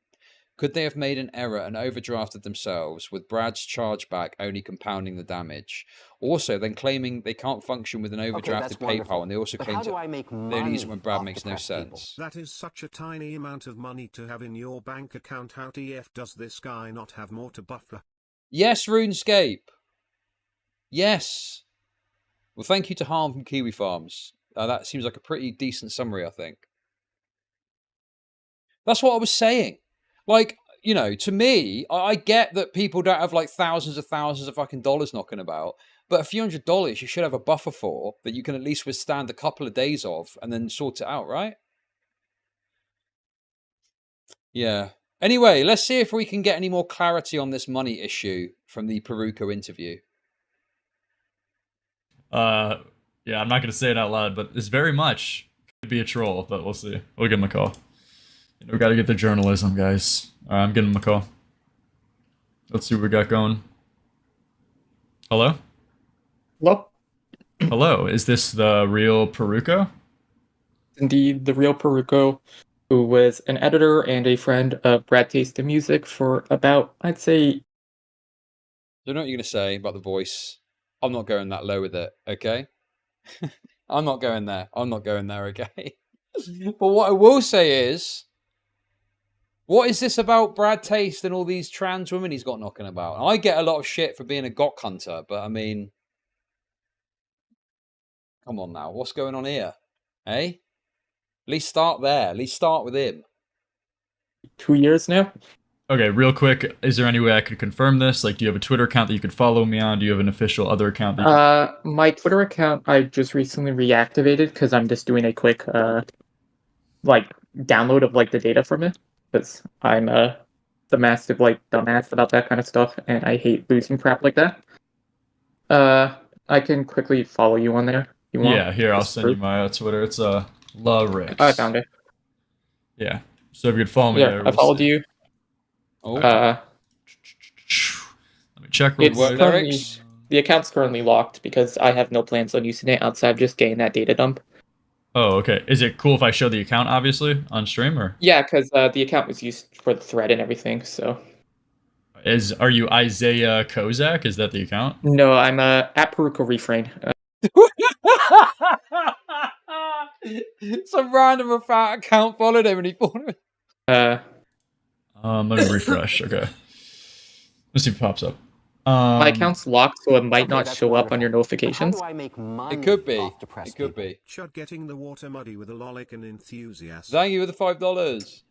Speaker 3: Could they have made an error and overdrafted themselves, with Brad's chargeback only compounding the damage? Also, then claiming they can't function with an overdrafted PayPal, and they also claim they only use it when Brad makes no sense.
Speaker 4: That is such a tiny amount of money to have in your bank account. How TF does this guy not have more to buffer?
Speaker 3: Yes, RuneScape. Yes. Well, thank you to Harm from Kiwi Farms. That seems like a pretty decent summary, I think. That's what I was saying. Like, you know, to me, I get that people don't have like thousands of fucking dollars knocking about, but a few $100 you should have a buffer for that you can at least withstand a couple of days of and then sort it out, right? Yeah. Anyway, let's see if we can get any more clarity on this money issue from the Peruco interview.
Speaker 7: Yeah, I'm not going to say it out loud, but this very much could be a troll, but we'll see. We'll give him a call. You know, we got to get the journalism, guys. All right, I'm giving him a call. Let's see what we got going. Hello?
Speaker 8: Hello?
Speaker 7: Hello, is this the real Peruco?
Speaker 8: Indeed, the real Peruco, who was an editor and a friend of BradTasteInMusic for about, I'd say...
Speaker 3: I don't know what you're going to say about the voice. I'm not going that low with it, okay? I'm not going there. I'm not going there, okay? But what I will say is, what is this about Brad Taste and all these trans women he's got knocking about? I get a lot of shit for being a gok hunter, but I mean, come on now. What's going on here? Eh? At least start there. At least start with him.
Speaker 8: 2 years now.
Speaker 7: Okay, real quick, is there any way I could confirm this? Like, do you have a Twitter account that you could follow me on? Do you have an official other account? That
Speaker 8: my Twitter account I just recently reactivated because I'm just doing a quick, like, download of, like, the data from it. Because I'm, the massive, like, dumbass about that kind of stuff, and I hate losing crap like that. I can quickly follow you on there. You want?
Speaker 7: Yeah, here, I'll send you my Twitter. It's, La Rix.
Speaker 8: I found it.
Speaker 7: Yeah, so if you could follow me there.
Speaker 8: I followed you.
Speaker 3: Oh.
Speaker 7: Let me check real quick.
Speaker 8: The account's currently locked because I have no plans on using it outside of just getting that data dump.
Speaker 7: Oh, okay. Is it cool if I show the account, obviously, on stream, or?
Speaker 8: Yeah, because the account was used for the thread and everything, so...
Speaker 7: Are you Isaiah Kozak? Is that the account?
Speaker 8: No, I'm at Peruco Refrain.
Speaker 3: Some random account followed him and he followed him.
Speaker 7: Let me refresh. Okay. Let's see if it pops up.
Speaker 8: My account's locked, so it might not show up on your notifications.
Speaker 6: How do I make money
Speaker 3: It could be.
Speaker 6: off depressed
Speaker 3: It could
Speaker 6: people?
Speaker 3: be.
Speaker 4: Chud getting the water muddy with a lolic and enthusiasm.
Speaker 3: Thank you for the $5.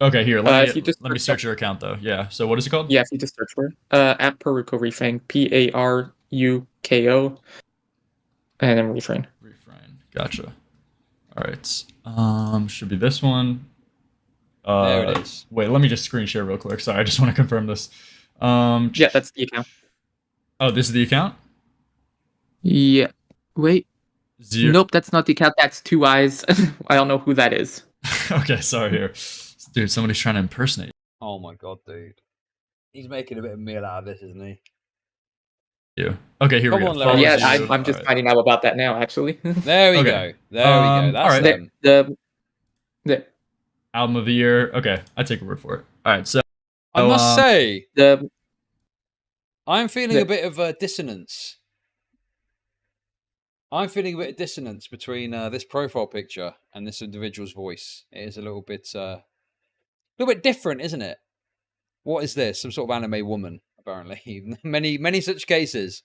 Speaker 7: Okay, here. Let me
Speaker 8: search
Speaker 7: search your account, though. Yeah. So what is it called?
Speaker 8: Yeah, if you just search for it. At Peruco Refrain. Paruko. And then Refrain.
Speaker 7: Refrain. Gotcha. All right. Should be this one.
Speaker 3: There it is.
Speaker 7: Wait, let me just screen share real quick. Sorry, I just want to confirm this.
Speaker 8: Yeah, that's the account.
Speaker 7: Oh, this is the account?
Speaker 8: Yeah. Wait. Nope, that's not the account. That's Two Eyes. I don't know who that is.
Speaker 7: Okay, sorry here. Dude, somebody's trying to impersonate.
Speaker 3: Oh my god, dude. He's making a bit of meal out of this, isn't he?
Speaker 7: You. Okay, here we go.
Speaker 3: Larry.
Speaker 8: Yeah, I'm just finding out about that now, actually.
Speaker 3: There we go. There we go. That's
Speaker 7: all right.
Speaker 3: them.
Speaker 7: Album of the year. Okay, I take your word for it. All right, so
Speaker 3: I must say,
Speaker 8: The
Speaker 3: I'm feeling a bit of a dissonance. I'm feeling a bit of dissonance between this profile picture and this individual's voice. It is a little bit different, isn't it? What is this? Some sort of anime woman, apparently. many such cases.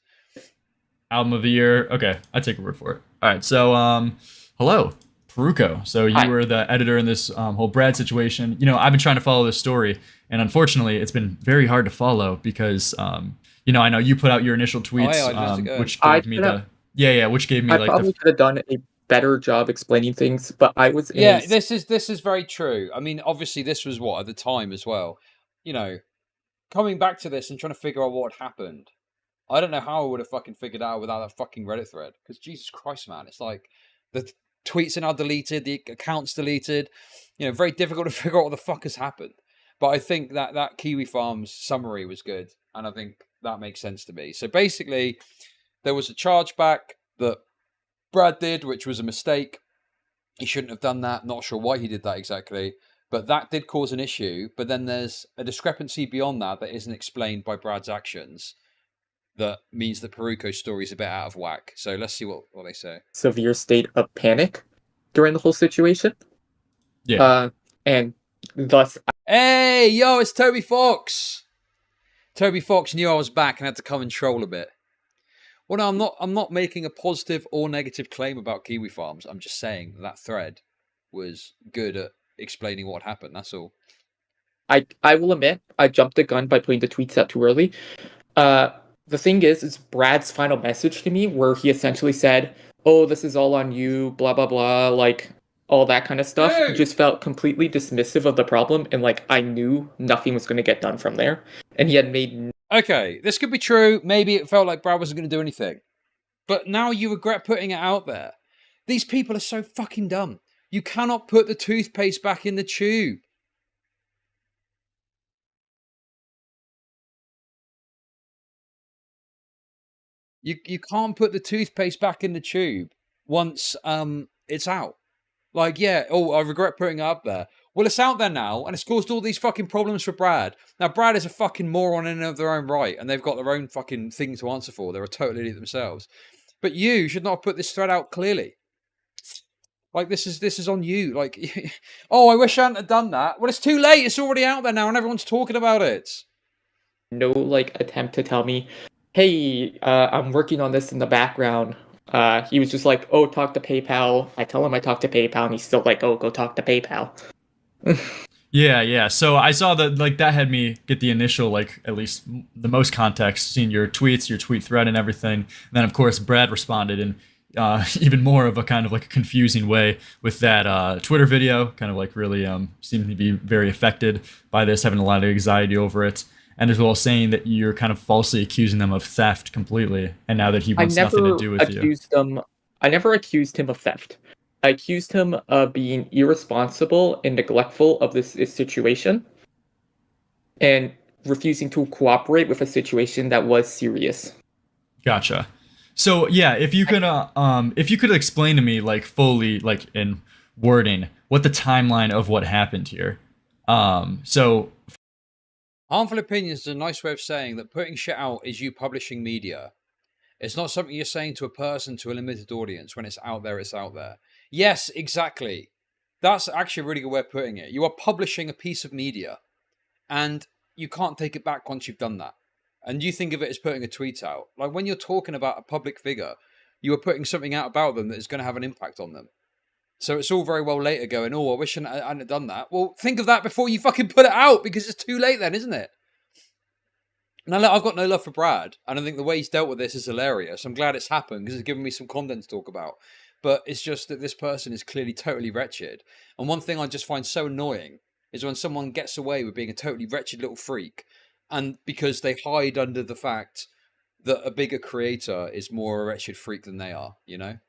Speaker 7: album of the year. Okay, I take your word for it. All right, so hello, Peruko. So you
Speaker 8: Hi.
Speaker 7: were the editor in this whole Brad situation. You know, I've been trying to follow this story, and unfortunately, it's been very hard to follow because you know, I know you put out your initial tweets, which gave me which gave me
Speaker 8: I
Speaker 7: like
Speaker 8: probably could have done a better job explaining things, but I was in a
Speaker 3: this is very true. I mean, obviously, this was what at the time as well. You know, coming back to this and trying to figure out what happened. I don't know how I would have fucking figured it out without that fucking Reddit thread. Because Jesus Christ, man, it's like the tweets are now deleted, the accounts deleted. You know, very difficult to figure out what the fuck has happened. But I think that Kiwi Farms summary was good, and I think that makes sense to me. So basically, there was a chargeback that Brad did, which was a mistake. He shouldn't have done that. Not sure why he did that exactly. But that did cause an issue. But then there's a discrepancy beyond that that isn't explained by Brad's actions. That means that Peruko's story is a bit out of whack. So let's see what they say.
Speaker 8: severe state of panic during the whole situation.
Speaker 7: yeah.
Speaker 8: And thus
Speaker 3: Hey, yo, it's Toby Fox. Toby Fox knew I was back and had to come and troll a bit. Well, no, I'm not making a positive or negative claim about Kiwi Farms. I'm just saying that thread was good at explaining what happened. That's all.
Speaker 8: I will admit I jumped the gun by putting the tweets out too early. The thing is Brad's final message to me where he essentially said, "Oh, this is all on you," blah blah blah, like all that kind of stuff.
Speaker 3: Hey!
Speaker 8: Just felt completely dismissive of the problem, and like I knew nothing was going to get done from there. And he had made
Speaker 3: Okay, this could be true. Maybe it felt like Brad wasn't going to do anything. But now you regret putting it out there. These people are so fucking dumb. You cannot put the toothpaste back in the tube. You can't put the toothpaste back in the tube once it's out. Like, yeah, I regret putting it up there. Well, it's out there now, and it's caused all these fucking problems for Brad. Now, Brad is a fucking moron in and of their own right, and they've got their own fucking thing to answer for. They're a total idiot themselves. But you should not have put this thread out clearly. Like, this is on you. Like, oh, I wish I hadn't have done that. Well, it's too late. It's already out there now, and everyone's talking about it.
Speaker 8: no like attempt to tell me, "Hey, I'm working on this in the background." He was just like, "Oh, talk to PayPal." I tell him I talk to PayPal, and he's still like, "Oh, go talk to PayPal."
Speaker 7: Yeah. So I saw that, like, that had me get the initial, like, at least the most context, seeing your tweets, your tweet thread, and everything. And then, of course, Brad responded in even more of a kind of like a confusing way with that Twitter video, kind of like really seemed to be very affected by this, having a lot of anxiety over it. And as well saying that you're kind of falsely accusing them of theft completely, and now that he wants nothing to do with you.
Speaker 8: I never accused him of theft. I accused him of being irresponsible and neglectful of this situation and refusing to cooperate with a situation that was serious.
Speaker 7: Gotcha. So yeah, if you could explain to me, like, fully, like, in wording, what the timeline of what happened here. So
Speaker 3: Harmful opinions is a nice way of saying that putting shit out is you publishing media. It's not something you're saying to a person, to a limited audience. When it's out there, it's out there. Yes, exactly. That's actually a really good way of putting it. You are publishing a piece of media, and you can't take it back once you've done that. And you think of it as putting a tweet out. Like, when you're talking about a public figure, you are putting something out about them that is going to have an impact on them. So it's all very well later going, "Oh, I wish I hadn't done that." Well, think of that before you fucking put it out, because it's too late then, isn't it? Now, look, I've got no love for Brad, and I think the way he's dealt with this is hilarious. I'm glad it's happened because it's given me some content to talk about. But it's just that this person is clearly totally wretched. And one thing I just find so annoying is when someone gets away with being a totally wretched little freak, and because they hide under the fact that a bigger creator is more a wretched freak than they are, you know?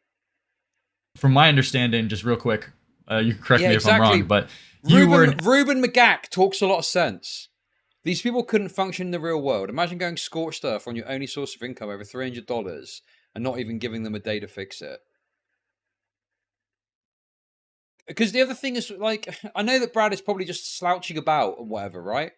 Speaker 7: from my understanding, just real quick, you can correct me if I'm wrong, but
Speaker 3: Ruben McGack talks a lot of sense. These people couldn't function in the real world. Imagine going scorched earth on your only source of income over $300 and not even giving them a day to fix it. because the other thing is, like, I know that Brad is probably just slouching about and whatever, right?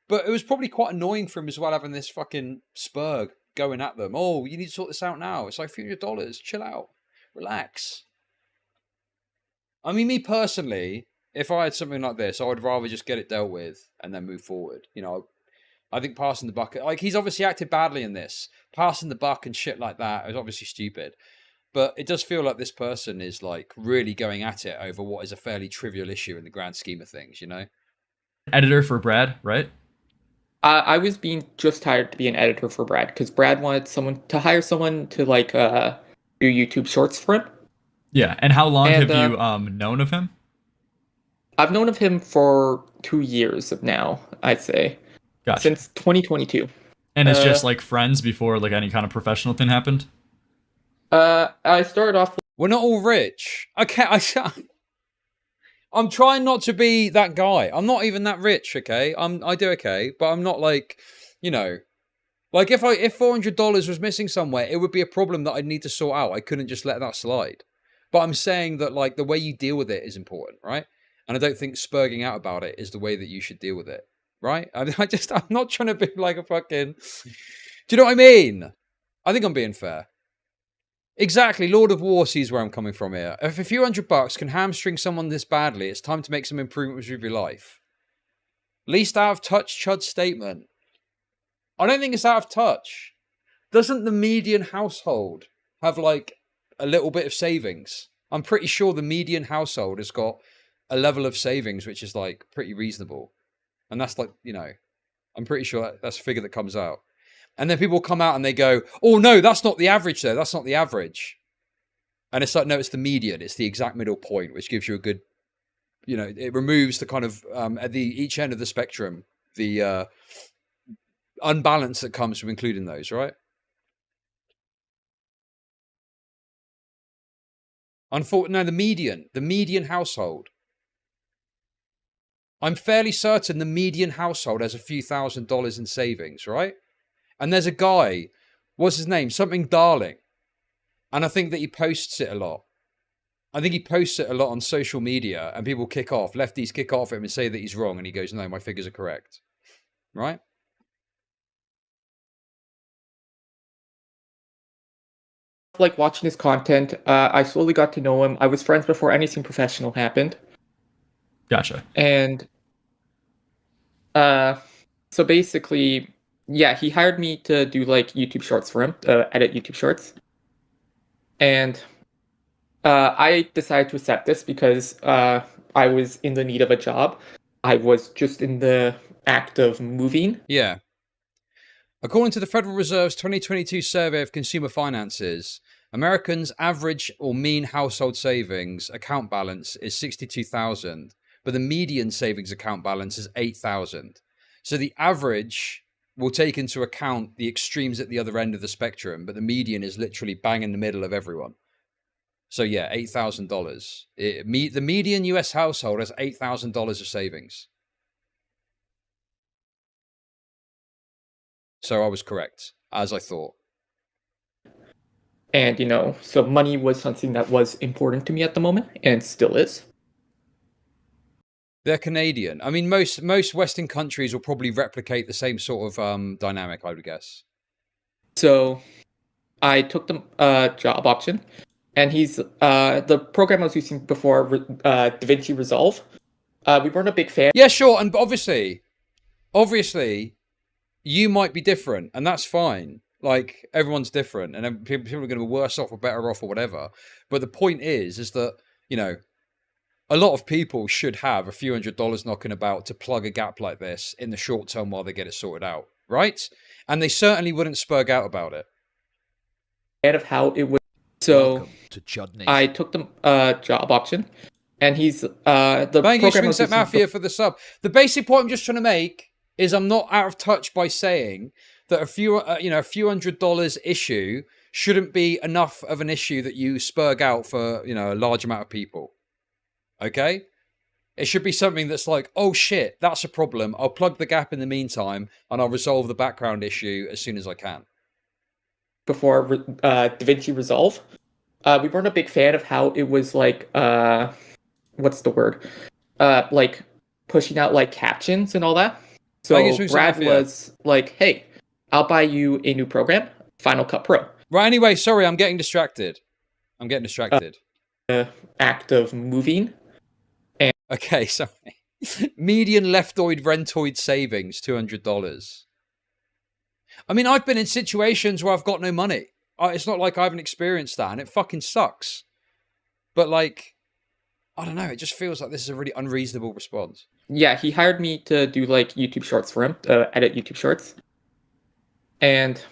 Speaker 3: But it was probably quite annoying for him as well, having this fucking spurg going at them. Oh, you need to sort this out now. It's like $300. Chill out. Relax. I mean, me personally, if I had something like this, I would rather just get it dealt with and then move forward. You know, I think passing the buck, like, he's obviously acted badly in this. Passing the buck and shit like that is obviously stupid. But it does feel like this person is, like, really going at it over what is a fairly trivial issue in the grand scheme of things, you know?
Speaker 7: Editor for Brad, right?
Speaker 8: I was being just hired to be an editor for Brad because Brad wanted someone to hire someone to like do YouTube shorts for him.
Speaker 7: Yeah, and how long
Speaker 8: And,
Speaker 7: have you known of him?
Speaker 8: I've known of him for 2 years now, I'd say.
Speaker 7: Gotcha.
Speaker 8: Since 2022.
Speaker 7: And it's just like friends before like any kind of professional thing happened?
Speaker 8: I started off.
Speaker 3: We're not all rich. Okay, I'm trying not to be that guy. I'm not even that rich, okay? I do okay, but I'm not like, you know, like if $400 was missing somewhere, it would be a problem that I'd need to sort out. I couldn't just let that slide. But I'm saying that, like, the way you deal with it is important, right? And I don't think spurging out about it is the way that you should deal with it, right? I'm not trying to be like a fucking... Do you know what I mean? I think I'm being fair. Exactly, Lord of War sees where I'm coming from here. If a few $100 can hamstring someone this badly, it's time to make some improvements with your life. Least out of touch Chud statement. I don't think it's out of touch. Doesn't the median household have, like, a little bit of savings? I'm pretty sure the median household has got a level of savings which is, like, pretty reasonable. And that's, like, you know, I'm pretty sure that's a figure that comes out. And then people come out and they go, oh, no, that's not the average, though. That's not the average. And it's like, no, it's the median. It's the exact middle point, which gives you a good, you know, it removes the kind of, at each end of the spectrum, the unbalance that comes from including those, right? No, the median household. I'm fairly certain the median household has a few $1,000s in savings, right? And there's a guy, what's his name? Something Darling. And I think that he posts it a lot. I think he posts it a lot on social media and people kick off. Lefties kick off him and say that he's wrong. And he goes, no, my figures are correct. Right?
Speaker 8: Like watching his content, I slowly got to know him. I was friends before anything professional happened.
Speaker 7: Gotcha.
Speaker 8: And so basically, yeah, he hired me to do like YouTube shorts for him, edit YouTube shorts. And I decided to accept this because I was in the need of a job. I was just in the act of moving.
Speaker 3: Yeah. According to the Federal Reserve's 2022 survey of consumer finances, Americans' average or mean household savings account balance is $62,000, but the median savings account balance is $8,000. So the average will take into account the extremes at the other end of the spectrum, but the median is literally bang in the middle of everyone. So yeah, $8,000. The median US household has $8,000 of savings. So I was correct, as I thought.
Speaker 8: And, you know, so money was something that was important to me at the moment, and still is.
Speaker 3: They're Canadian. I mean, most Western countries will probably replicate the same sort of dynamic, I would guess.
Speaker 8: So I took the job option, and he's the program I was using before, DaVinci Resolve. We weren't a big fan.
Speaker 3: Yeah, sure, and obviously, you might be different, and that's fine. Like, everyone's different, and people are going to be worse off or better off or whatever. But the point is that, you know, a lot of people should have a few $100s knocking about to plug a gap like this in the short term while they get it sorted out, right? And they certainly wouldn't spurg out about it.
Speaker 8: Of how it was. So
Speaker 5: Welcome to Chud Nation.
Speaker 8: I took the job option, and he's the
Speaker 3: Thank you,
Speaker 8: program I
Speaker 3: Swing
Speaker 8: was
Speaker 3: Set
Speaker 8: using
Speaker 3: Mafia, for the sub. The basic point I'm just trying to make is I'm not out of touch by saying that a few $100 issue shouldn't be enough of an issue that you spurg out for, you know, a large amount of people. Okay? It should be something that's like, oh shit, that's a problem. I'll plug the gap in the meantime, and I'll resolve the background issue as soon as I can.
Speaker 8: Before DaVinci Resolve, we weren't a big fan of how it was like what's the word? Like pushing out like captions and all that.
Speaker 3: I guess
Speaker 8: So
Speaker 3: we
Speaker 8: Brad
Speaker 3: said that, yeah.
Speaker 8: was like, "Hey, I'll buy you a new program, Final Cut Pro."
Speaker 3: Right. Anyway, sorry, I'm getting distracted.
Speaker 8: Act of moving.
Speaker 3: Okay, sorry. Median leftoid rentoid savings $200. I mean, I've been in situations where I've got no money. It's not like I haven't experienced that, and it fucking sucks. But like, I don't know. It just feels like this is a really unreasonable response.
Speaker 8: Yeah, he hired me to do like YouTube Shorts for him, edit YouTube Shorts, and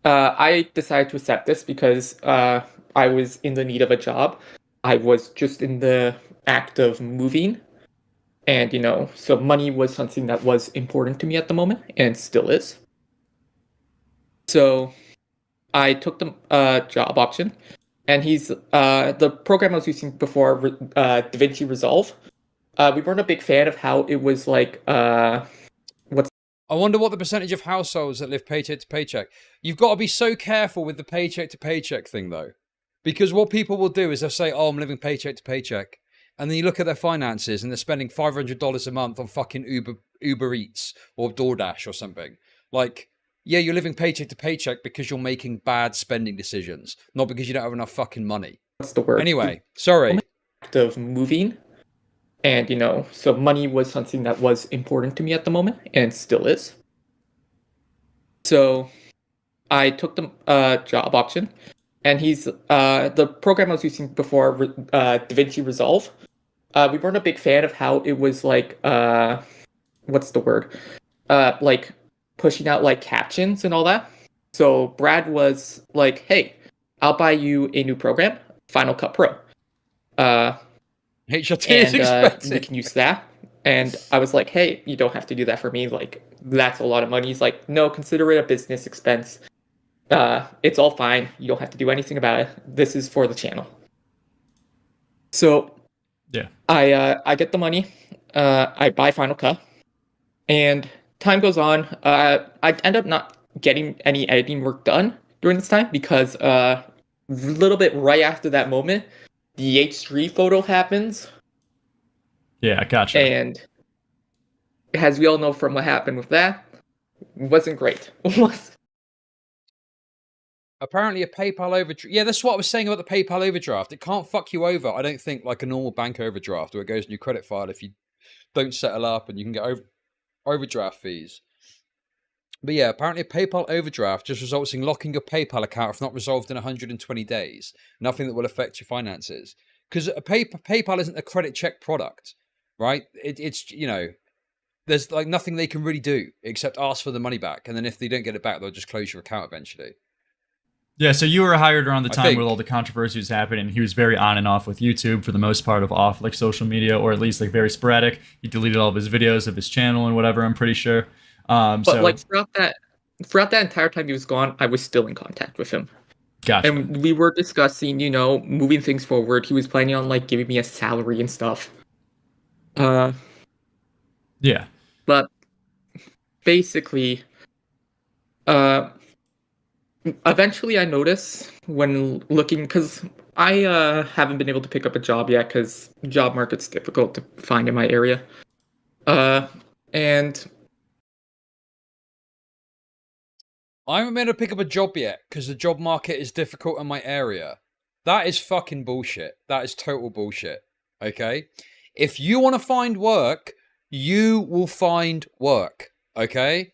Speaker 8: I decided to accept this because I was in the need of a job. I was just in the act of moving, and so money was something that was important to me at the moment, and still is. So I took the job option, and he's the program I was using before, DaVinci Resolve. We weren't a big fan of how it was like.
Speaker 3: I wonder what the percentage of households that live paycheck to paycheck. You've got to be so careful with the paycheck to paycheck thing, though, because what people will do is they'll say, "Oh, I'm living paycheck to paycheck," and then you look at their finances and they're spending $500 a month on fucking Uber Eats or DoorDash or something. Like, yeah, you're living paycheck to paycheck because you're making bad spending decisions, not because you don't have enough fucking money.
Speaker 8: What's the word?
Speaker 3: Anyway, sorry.
Speaker 8: Act of moving. And, so money was something that was important to me at the moment, and still is. So I took the job option, and he's the program I was using before, DaVinci Resolve. We weren't a big fan of how it was like, what's the word? Like pushing out like captions and all that. So Brad was like, "Hey, I'll buy you a new program, Final Cut Pro."
Speaker 3: HRT is expensive.
Speaker 8: We can use that. And I was like, "Hey, you don't have to do that for me. Like, that's a lot of money." He's like, "No, consider it a business expense. It's all fine. You don't have to do anything about it. This is for the channel." So
Speaker 7: Yeah.
Speaker 8: I get the money. I buy Final Cut, and time goes on. I end up not getting any editing work done during this time because a little bit right after that moment, the H3 photo happens.
Speaker 7: Yeah, gotcha.
Speaker 8: And as we all know from what happened with that, wasn't great.
Speaker 3: Apparently a PayPal overdraft. Yeah, that's what I was saying about the PayPal overdraft. It can't fuck you over, I don't think, like a normal bank overdraft where it goes in your credit file if you don't settle up and you can get overdraft fees. But yeah, apparently a PayPal overdraft just results in locking your PayPal account if not resolved in 120 days. Nothing that will affect your finances. Because PayPal isn't a credit check product, right? It's, there's like nothing they can really do except ask for the money back. And then if they don't get it back, they'll just close your account eventually.
Speaker 7: Yeah, so you were hired around the time where all the controversy was happening. He was very on and off with YouTube for the most part of off like social media, or at least like very sporadic. He deleted all of his videos of his channel and whatever, I'm pretty sure.
Speaker 8: But like throughout that entire time he was gone, I was still in contact with him.
Speaker 7: Gotcha.
Speaker 8: And we were discussing, moving things forward. He was planning on like giving me a salary and stuff.
Speaker 7: Yeah.
Speaker 8: But basically, eventually I noticed when looking, because I haven't been able to pick up a job yet because the job market's difficult to find in my area. And
Speaker 3: I haven't been able to pick up a job yet because the job market is difficult in my area. That is fucking bullshit. That is total bullshit. Okay? If you want to find work, you will find work. Okay?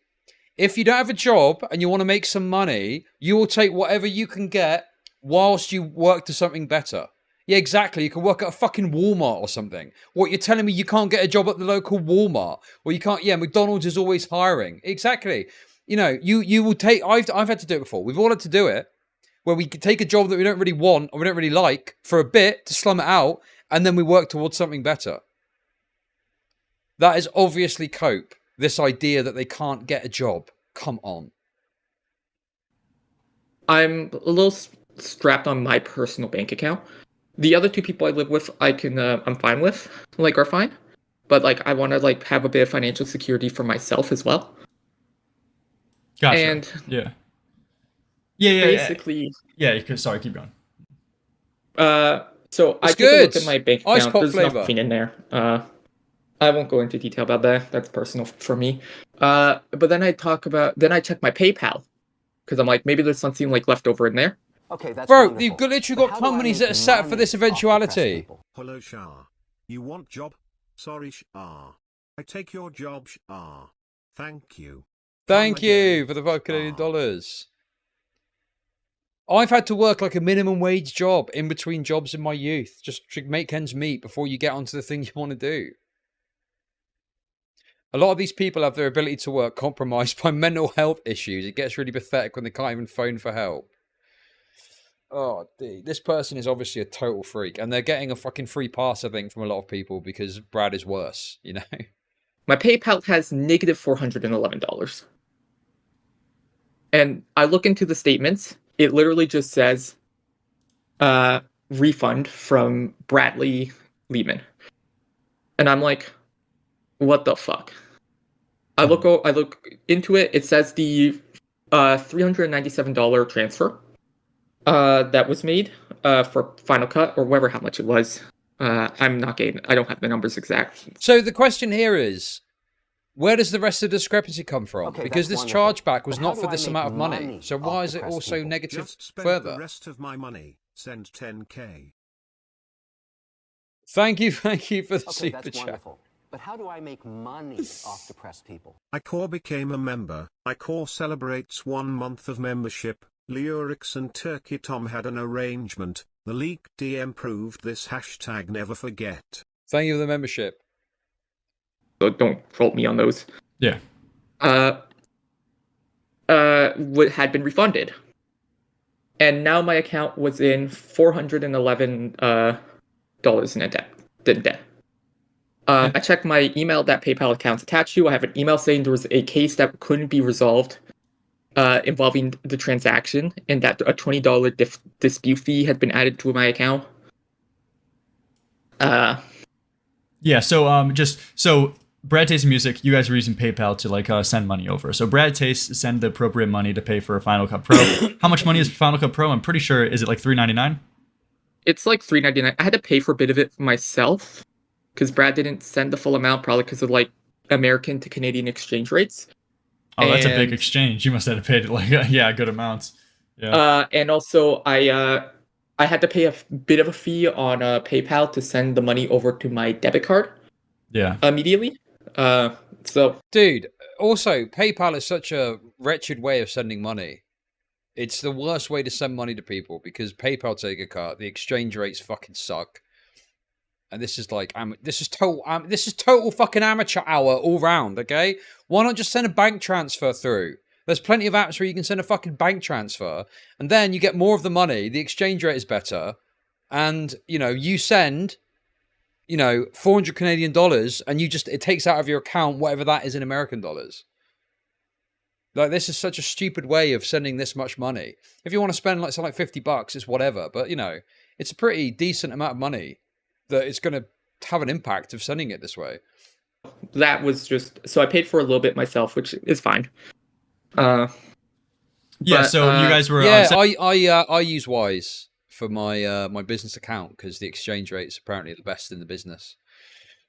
Speaker 3: If you don't have a job and you want to make some money, you will take whatever you can get whilst you work to something better. Yeah, exactly. You can work at a fucking Walmart or something. What, you're telling me you can't get a job at the local Walmart? Or you can't, yeah, McDonald's is always hiring. Exactly. You will take, I've had to do it before. We've all had to do it, where we take a job that we don't really want or we don't really like for a bit to slum it out, and then we work towards something better. That is obviously cope. This idea that they can't get a job. Come on.
Speaker 8: I'm a little strapped on my personal bank account. The other two people I live with, I'm fine with, are fine. But I want to have a bit of financial security for myself as well.
Speaker 7: Gotcha.
Speaker 8: And
Speaker 7: yeah.
Speaker 8: Basically,
Speaker 7: yeah. Sorry, keep going.
Speaker 8: So I
Speaker 3: It's
Speaker 8: took a look
Speaker 3: good.
Speaker 8: at my bank
Speaker 3: Ice
Speaker 8: account.
Speaker 3: pop
Speaker 8: There's
Speaker 3: flavor.
Speaker 8: nothing in there. I won't go into detail about that. That's personal for me. But then I check my PayPal because I'm like, maybe there's something like left over in there.
Speaker 6: Okay, that's
Speaker 3: Bro,
Speaker 6: wonderful.
Speaker 3: you've literally
Speaker 6: But
Speaker 3: got
Speaker 6: how do I
Speaker 3: companies
Speaker 6: make
Speaker 3: that are set up for
Speaker 6: money
Speaker 3: this
Speaker 6: off depressed
Speaker 3: eventuality.
Speaker 6: people?
Speaker 4: Hello, Shah. You want job? Sorry, Shah. I take your job, Shah. Thank you.
Speaker 3: Thank
Speaker 4: Come
Speaker 3: you
Speaker 4: again,
Speaker 3: for the $5
Speaker 4: Shah.
Speaker 3: Canadian. I've had to work like a minimum wage job in between jobs in my youth just to make ends meet before you get onto the thing you want to do. A lot of these people have their ability to work compromised by mental health issues. It gets really pathetic when they can't even phone for help. Oh, dude, this person is obviously a total freak, and they're getting a fucking free pass, I think, from a lot of people because Brad is worse, you know?
Speaker 8: My PayPal has negative $411. And I look into the statements. It literally just says refund from Bradley Lehman. And I'm like, what the fuck? I look into it. It says the $397 transfer that was made for Final Cut or whatever how much it was. I don't have the numbers exact.
Speaker 3: So the question here is, where does the rest of the discrepancy come from?
Speaker 6: Okay,
Speaker 3: because
Speaker 6: that's
Speaker 3: this
Speaker 6: wonderful.
Speaker 3: chargeback was
Speaker 6: But how
Speaker 3: not
Speaker 6: do
Speaker 3: for
Speaker 6: I
Speaker 3: this
Speaker 6: make
Speaker 3: amount of money.
Speaker 6: money
Speaker 3: So
Speaker 6: off
Speaker 3: why is it
Speaker 6: depressed
Speaker 3: also
Speaker 6: people?
Speaker 3: negative
Speaker 4: Just spend
Speaker 3: further?
Speaker 4: the rest of my money. Send 10k.
Speaker 3: Thank you for the
Speaker 6: Okay,
Speaker 3: super
Speaker 6: that's
Speaker 3: chat.
Speaker 6: wonderful. But how do I make money off depressed people?
Speaker 4: ICOR became a member. ICOR celebrates 1 month of membership. Lyrics and Turkey Tom had an arrangement. The leaked DM proved this. Hashtag never forget.
Speaker 3: Thank you for the membership.
Speaker 8: So don't fault me on those.
Speaker 7: Yeah.
Speaker 8: What had been refunded. And now my account was in $411 in debt. I checked my email that PayPal account's attached to. I have an email saying there was a case that couldn't be resolved involving the transaction, and that a $20 dispute fee had been added to my account.
Speaker 7: Yeah, so Brad Taste Music, you guys are using PayPal to like send money over. So Brad Taste send the appropriate money to pay for Final Cut Pro. How much money is for Final Cut Pro? I'm pretty sure, is it like $3.99?
Speaker 8: It's like $3.99. I had to pay for a bit of it myself because Brad didn't send the full amount, probably because of like American to Canadian exchange rates.
Speaker 7: Oh, that's a big exchange. You must have paid like yeah, good amounts. Yeah.
Speaker 8: And also I had to pay a bit of a fee on PayPal to send the money over to my debit card.
Speaker 7: Yeah.
Speaker 8: Immediately. So
Speaker 3: Dude, also PayPal is such a wretched way of sending money. It's the worst way to send money to people because PayPal take a cut. The exchange rates fucking suck. And this is like, this is total fucking amateur hour all round, okay? Why not just send a bank transfer through? There's plenty of apps where you can send a fucking bank transfer, and then you get more of the money, the exchange rate is better, and, you know, you send, you know, 400 Canadian dollars, and it takes out of your account whatever that is in American dollars. Like, this is such a stupid way of sending this much money. If you want to spend, like, something like $50, it's whatever, but, you know, it's a pretty decent amount of money that it's going to have an impact of sending it this way.
Speaker 8: that was just, so I paid for a little bit myself, which is fine.
Speaker 7: Yeah,
Speaker 8: but,
Speaker 7: so you guys were
Speaker 3: Yeah, I use Wise for my my business account because the exchange rate is apparently the best in the business.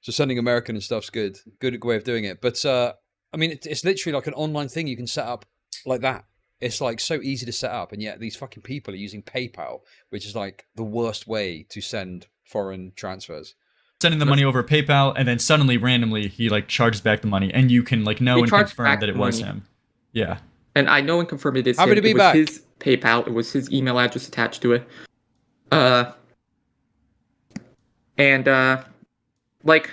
Speaker 3: So sending American and stuff's good way of doing it. But I mean, it's literally like an online thing you can set up like that. It's like so easy to set up, and yet these fucking people are using PayPal, which is like the worst way to send foreign transfers.
Speaker 7: sending the money over PayPal, and then suddenly, randomly, he like charges back the money, and you can like know and confirm that it was him. Yeah.
Speaker 8: And I know and confirm it is
Speaker 3: Happy
Speaker 8: him.
Speaker 3: to be
Speaker 8: it was
Speaker 3: back.
Speaker 8: his PayPal. It was his email address attached to it. Like,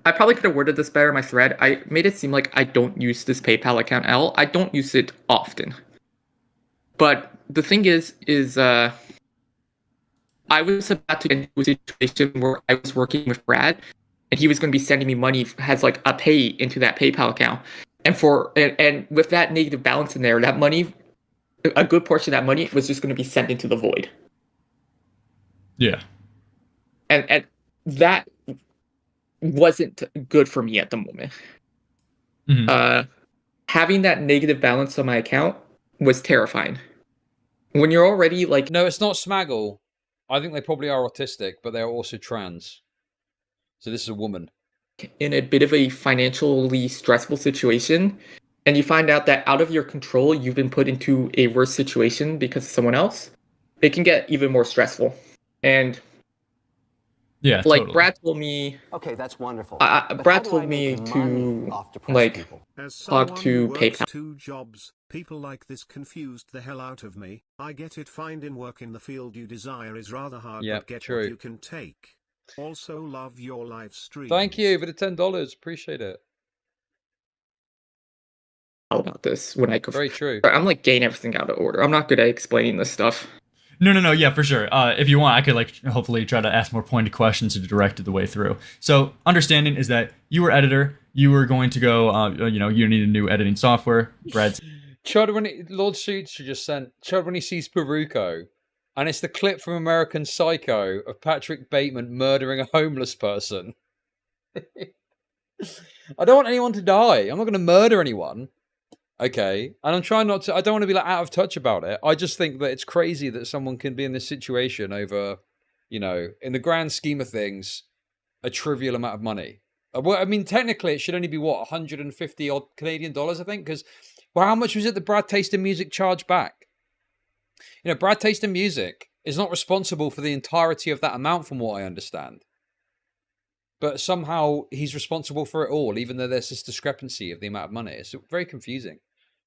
Speaker 8: I probably could have worded this better in my thread. I made it seem like I don't use this PayPal account at all. I don't use it often. But the thing is I was about to get into a situation where I was working with Brad, and he was going to be sending me money as like a pay into that PayPal account. And with that negative balance in there, that money, a good portion of that money was just going to be sent into the void.
Speaker 7: Yeah.
Speaker 8: And that wasn't good for me at the moment.
Speaker 7: Mm-hmm.
Speaker 8: Having that negative balance on my account was terrifying. When you're already like...
Speaker 3: No, it's not Smaggle. I think they probably are autistic, but they're also trans. So this is a woman.
Speaker 8: In a bit of a financially stressful situation, and you find out that out of your control, you've been put into a worse situation because of someone else, it can get even more stressful. And
Speaker 7: Yeah,
Speaker 8: like
Speaker 7: totally.
Speaker 8: Brad told me,
Speaker 6: Okay, that's wonderful.
Speaker 8: Brad told me to like
Speaker 4: As
Speaker 8: talk
Speaker 4: someone
Speaker 8: to
Speaker 4: who works
Speaker 8: PayPal.
Speaker 4: 2 jobs, people like this confused the hell out of me. I get it, finding work in the field you desire is rather hard,
Speaker 3: Yep,
Speaker 4: but get
Speaker 3: true.
Speaker 4: what you can take. Also love your live streams.
Speaker 3: Thank you for the $10. Appreciate it.
Speaker 8: About this when I go.
Speaker 3: Very true.
Speaker 8: I'm like getting everything out of order. I'm not good at explaining this stuff.
Speaker 7: No, yeah, for sure. If you want, I could like hopefully try to ask more pointed questions to direct it the way through. So, understanding is that you were editor, you were going to go, you need a new editing software. Brad's
Speaker 3: Chud, Lord Shoots just sent Chud when he sees Peruko, and it's the clip from American Psycho of Patrick Bateman murdering a homeless person. I don't want anyone to die. I'm not going to murder anyone. Okay, and I'm trying not to. I don't want to be like out of touch about it. I just think that it's crazy that someone can be in this situation over, in the grand scheme of things, a trivial amount of money. Well, I mean, technically, it should only be what 150 odd Canadian dollars, I think. Because, well, how much was it that BradTasteInMusic charged back? BradTasteInMusic is not responsible for the entirety of that amount, from what I understand. But somehow he's responsible for it all, even though there's this discrepancy of the amount of money. It's very confusing.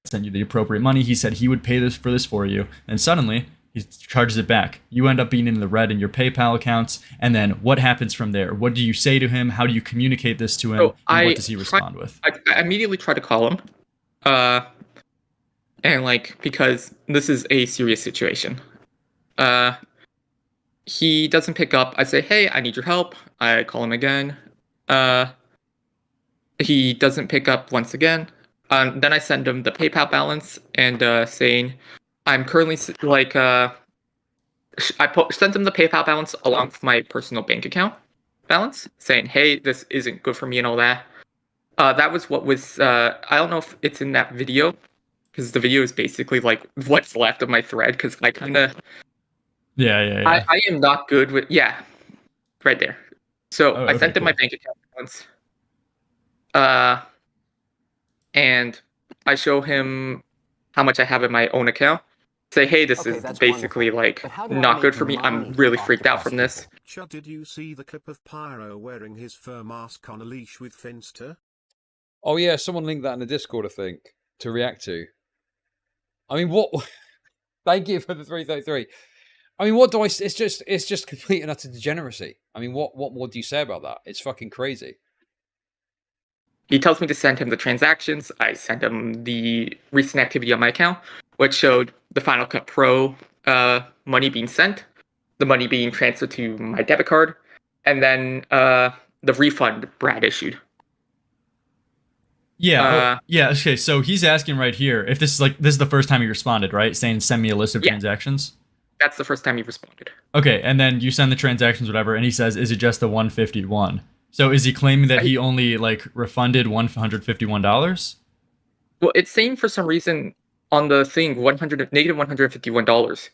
Speaker 7: Send you the appropriate money. He said he would pay this for you, and suddenly he charges it back. You end up being in the red in your PayPal accounts, and then what happens from there? What do you say to him? How do you communicate this to him?
Speaker 8: So
Speaker 7: and what does he respond with?
Speaker 8: I immediately try to call him, and because this is a serious situation. He doesn't pick up. I say, hey, I need your help. I call him again. He doesn't pick up once again. Then I send him the PayPal balance and saying, I'm currently sent him the PayPal balance along with my personal bank account balance, saying, hey, this isn't good for me and all that. That was what was, I don't know if it's in that video, because the video is basically like what's left of my thread, because I kind of...
Speaker 7: Yeah.
Speaker 8: I am not good with... Yeah, right there. So I sent him my bank account balance. And I show him how much I have in my own account. Say, hey, this is basically not good for me. I'm really freaked out from this.
Speaker 4: Chud, did you see the clip of Pyro wearing his fur mask on a leash with Finster?
Speaker 3: Oh yeah, someone linked that in the Discord, I think, to react to. I mean, what? Thank you for the 333. I mean, what do I? It's just complete and utter degeneracy. I mean, what more do you say about that? It's fucking crazy.
Speaker 8: He tells me to send him the transactions. I send him the recent activity on my account, which showed the Final Cut Pro money being sent, the money being transferred to my debit card, and then the refund Brad issued.
Speaker 7: Yeah. Okay. So he's asking right here if this is the first time he responded, right? Saying send me a list of transactions.
Speaker 8: That's the first time he responded.
Speaker 7: Okay, and then you send the transactions, whatever, and he says, "Is it just the 151?" So is he claiming that he only refunded $151?
Speaker 8: Well, it's saying for some reason on the thing negative $151,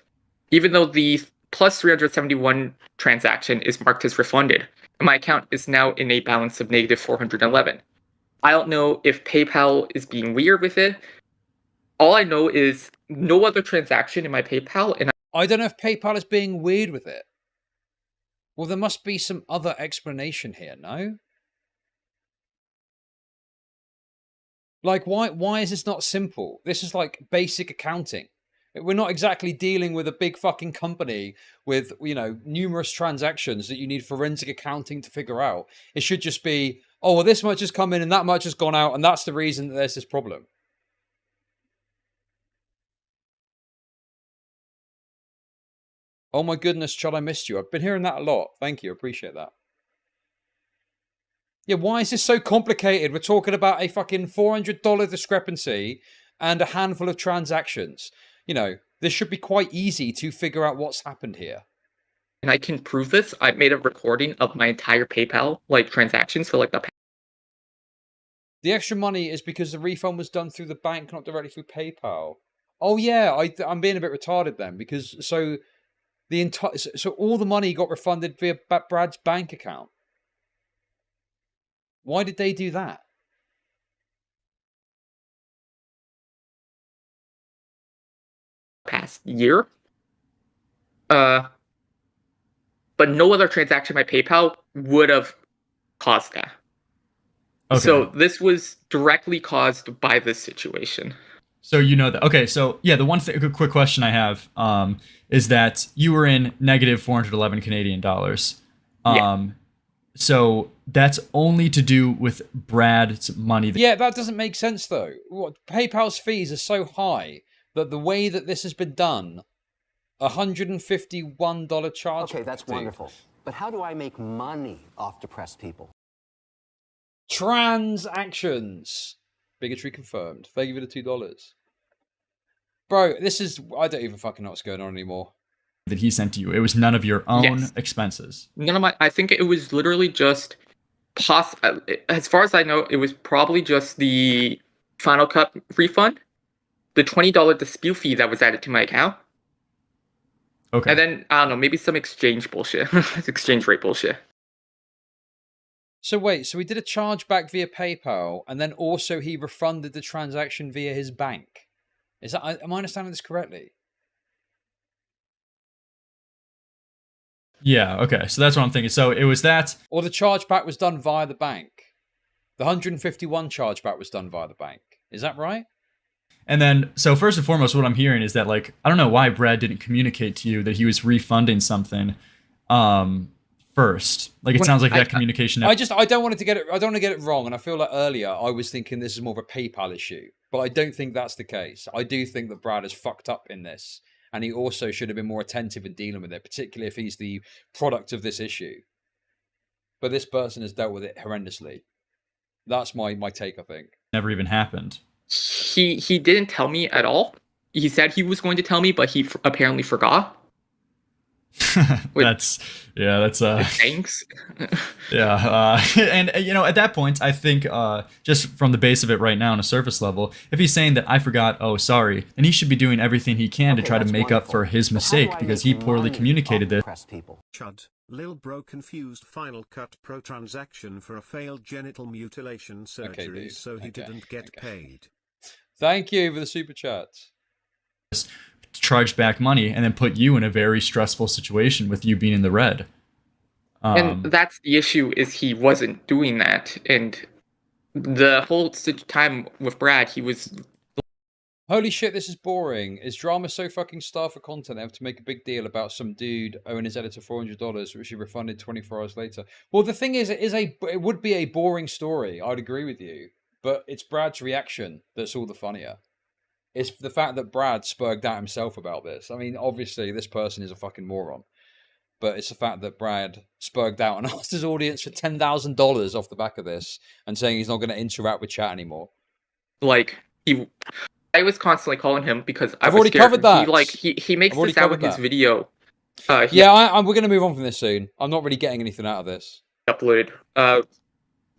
Speaker 8: even though the plus 371 transaction is marked as refunded. My account is now in a balance of negative 411. I don't know if PayPal is being weird with it. All I know is no other transaction in my PayPal, and
Speaker 3: I don't know if PayPal is being weird with it. Well, there must be some other explanation here, no? Why is this not simple? This is like basic accounting. We're not exactly dealing with a big fucking company with, numerous transactions that you need forensic accounting to figure out. It should just be, oh, well, this much has come in and that much has gone out, and that's the reason that there's this problem. Oh my goodness, Chud, I missed you. I've been hearing that a lot. Thank you. Appreciate that. Yeah, why is this so complicated? We're talking about a fucking $400 discrepancy and a handful of transactions. This should be quite easy to figure out what's happened here.
Speaker 8: And I can prove this. I made a recording of my entire PayPal transactions for
Speaker 3: the extra money is because the refund was done through the bank, not directly through PayPal. Oh yeah, I'm being a bit retarded then, because The entire so all the money got refunded via Brad's bank account. Why did they do that?
Speaker 8: Past year. But no other transaction by PayPal would have caused that.
Speaker 7: Okay.
Speaker 8: So this was directly caused by this situation.
Speaker 7: So you know that. Okay, so yeah, the one quick question I have is that you were in negative 411 Canadian dollars.
Speaker 8: Yeah.
Speaker 7: So that's only to do with Brad's money.
Speaker 3: Yeah, that doesn't make sense though. What PayPal's fees are so high that the way that this has been done, $151 charge.
Speaker 6: Okay, that's wonderful. But how do I make money off depressed people?
Speaker 3: Transactions. Bigotry confirmed. Thank you for the $2. Bro, this is... I don't even fucking know what's going on anymore.
Speaker 7: That he sent to you. It was none of your own expenses.
Speaker 8: None of my... I think it was literally just... as far as I know, it was probably just the Final Cut refund, the $20 dispute fee that was added to my account.
Speaker 7: Okay.
Speaker 8: And then, I don't know, maybe some exchange bullshit. Exchange rate bullshit.
Speaker 3: So wait, so he did a chargeback via PayPal, and then also he refunded the transaction via his bank. Is that? Am I understanding this correctly?
Speaker 7: Yeah, okay. So that's what I'm thinking. So it was that...
Speaker 3: Or the chargeback was done via the bank. The 151 chargeback was done via the bank. Is that right?
Speaker 7: And then, so first and foremost, what I'm hearing is that, like, I don't know why Brad didn't communicate to you that he was refunding something first. Like, it sounds like that communication...
Speaker 3: I don't want to get it wrong, and I feel like earlier I was thinking this is more of a PayPal issue, but I don't think that's the case. I do think that Brad has fucked up in this, and he also should have been more attentive in dealing with it, particularly if he's the product of this issue. But this person has dealt with it horrendously. That's my take, I think.
Speaker 7: Never even happened.
Speaker 8: He didn't tell me at all. He said he was going to tell me, but he apparently forgot.
Speaker 7: That's
Speaker 8: thanks.
Speaker 7: Yeah, and you know, at that point, I think just from the base of it right now on a surface level, if he's saying that I forgot, oh sorry, then he should be doing everything he can to try to make up for his mistake because he poorly communicated this.
Speaker 4: Chud, Lil Bro confused Final Cut Pro transaction for a failed genital mutilation surgery, so he didn't get paid.
Speaker 3: Thank you for the super chat.
Speaker 7: Charge back money and then put you in a very stressful situation with you being in the red.
Speaker 8: And that's the issue, is he wasn't doing that. And the whole time with Brad, he was...
Speaker 3: Holy shit, this is boring. Is drama so fucking starved for content they have to make a big deal about some dude owing his editor $400, which he refunded 24 hours later? Well, the thing is, it would be a boring story. I'd agree with you. But it's Brad's reaction that's all the funnier. It's the fact that Brad spurred out himself about this. I mean, obviously, this person is a fucking moron. But it's the fact that Brad spurred out and asked his audience for $10,000 off the back of this and saying he's not going to interact with chat anymore.
Speaker 8: Like, I was constantly calling him because
Speaker 3: I've already covered that.
Speaker 8: He makes this out in his video.
Speaker 3: We're going to move on from this soon. I'm not really getting anything out of this.
Speaker 8: Uploaded.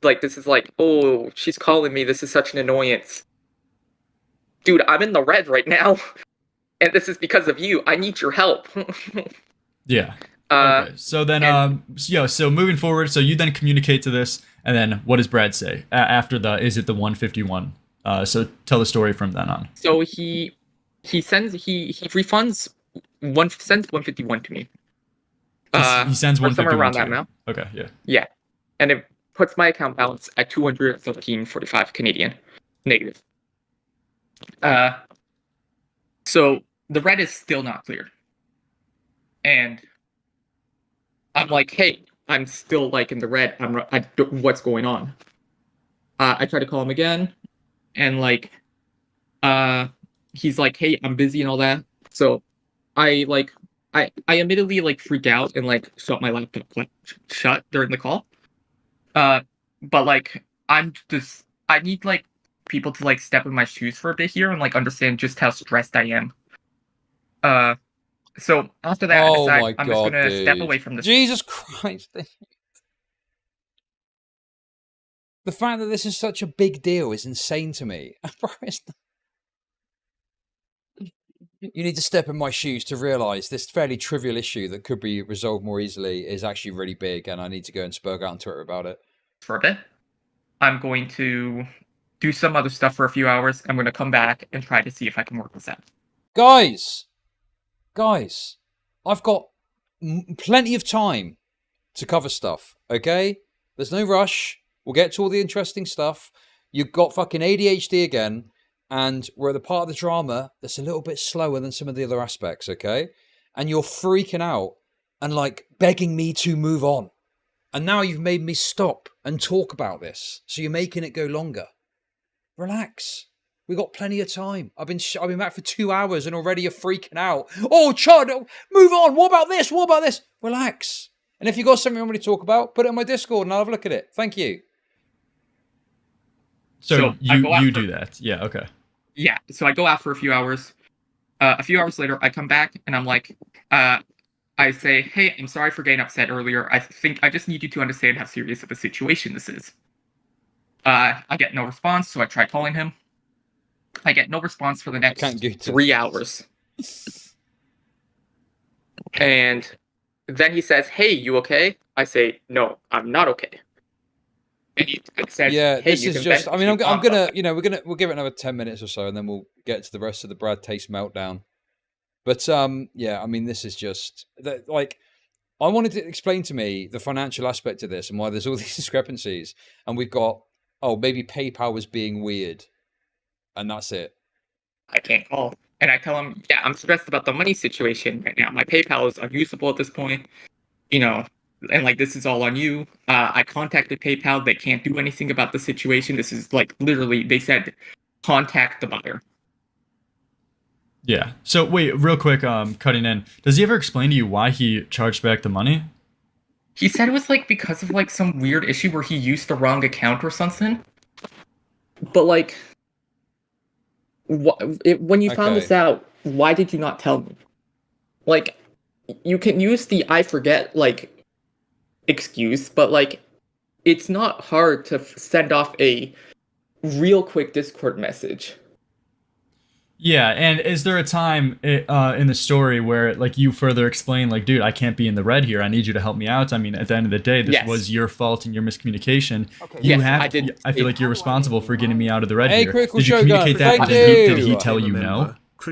Speaker 8: Like, this is like, oh, she's calling me. This is such an annoyance. Dude, I'm in the red right now, and this is because of you. I need your help.
Speaker 7: Yeah. Okay. So then, so moving forward, so you then communicate to this, and then what does Brad say after is it the 151? So tell the story from then on.
Speaker 8: So he refunds sends 151 to me.
Speaker 7: He sends 151
Speaker 8: somewhere around
Speaker 7: to
Speaker 8: that
Speaker 7: you.
Speaker 8: amount.
Speaker 7: Okay, yeah.
Speaker 8: Yeah, and it puts my account balance at 213.45 Canadian negative. So the red is still not cleared, and I'm like, hey, I'm still like in the red. What's going on? I try to call him again, and like, he's like, hey, I'm busy and all that. So I immediately like freak out and like shut my laptop shut during the call. But like, I need like people to like step in my shoes for a bit here and like understand just how stressed I am. So after that, I decide I'm just gonna step away from this.
Speaker 3: Jesus Christ. The fact that this is such a big deal is insane to me. You need to step in my shoes to realize this fairly trivial issue that could be resolved more easily is actually really big, and I need to go and spurg out on Twitter about it.
Speaker 8: For a bit. I'm going to do some other stuff for a few hours. I'm going to come back and try to see if I can work this out.
Speaker 3: Guys, I've got plenty of time to cover stuff, okay? There's no rush. We'll get to all the interesting stuff. You've got fucking ADHD again, and we're at the part of the drama that's a little bit slower than some of the other aspects, okay? And you're freaking out and like begging me to move on. And now you've made me stop and talk about this. So you're making it go longer. Relax. We got plenty of time. I've been back for 2 hours and already you're freaking out. Oh, Chud, move on. What about this? What about this? Relax. And if you've got something you want me to talk about, put it on my Discord and I'll have a look at it. Thank you.
Speaker 7: So you do that. Yeah, okay.
Speaker 8: Yeah, so I go out for a few hours. A few hours later, I come back and I'm like, I say, hey, I'm sorry for getting upset earlier. I think I just need you to understand how serious of a situation this is. I get no response, so I try calling him. I get no response for the next 3 hours. And then he says, hey, you okay? I say, no, I'm not okay. And he says,
Speaker 3: yeah,
Speaker 8: hey,
Speaker 3: this is just, I mean, I'm gonna, you know, we'll give it another 10 minutes or so and then we'll get to the rest of the Brad Taste meltdown. But, yeah, I mean, this is just, like, I wanted to explain to me the financial aspect of this and why there's all these discrepancies. And we've got, oh, maybe PayPal was being weird. And that's it.
Speaker 8: I can't call. And I tell him, yeah, I'm stressed about the money situation right now. My PayPal is unusable at this point. You know, and like, this is all on you. I contacted PayPal. They can't do anything about the situation. This is like, literally, they said, contact the buyer.
Speaker 7: Yeah. So wait, real quick, cutting in. Does he ever explain to you why he charged back the money?
Speaker 8: He said it was like because of like some weird issue where he used the wrong account or something. But like, when you found this out, why did you not tell me? Like, you can use the I forget like excuse, but like, it's not hard to send off a real quick Discord message.
Speaker 7: Yeah, and is there a time in the story where like you further explain like, dude, I can't be in the red here. I need you to help me out. I mean, at the end of the day, this was your fault and your miscommunication. Okay. You I feel like you're responsible for getting me out of the red here. Did you communicate that? Did he tell you no?
Speaker 8: I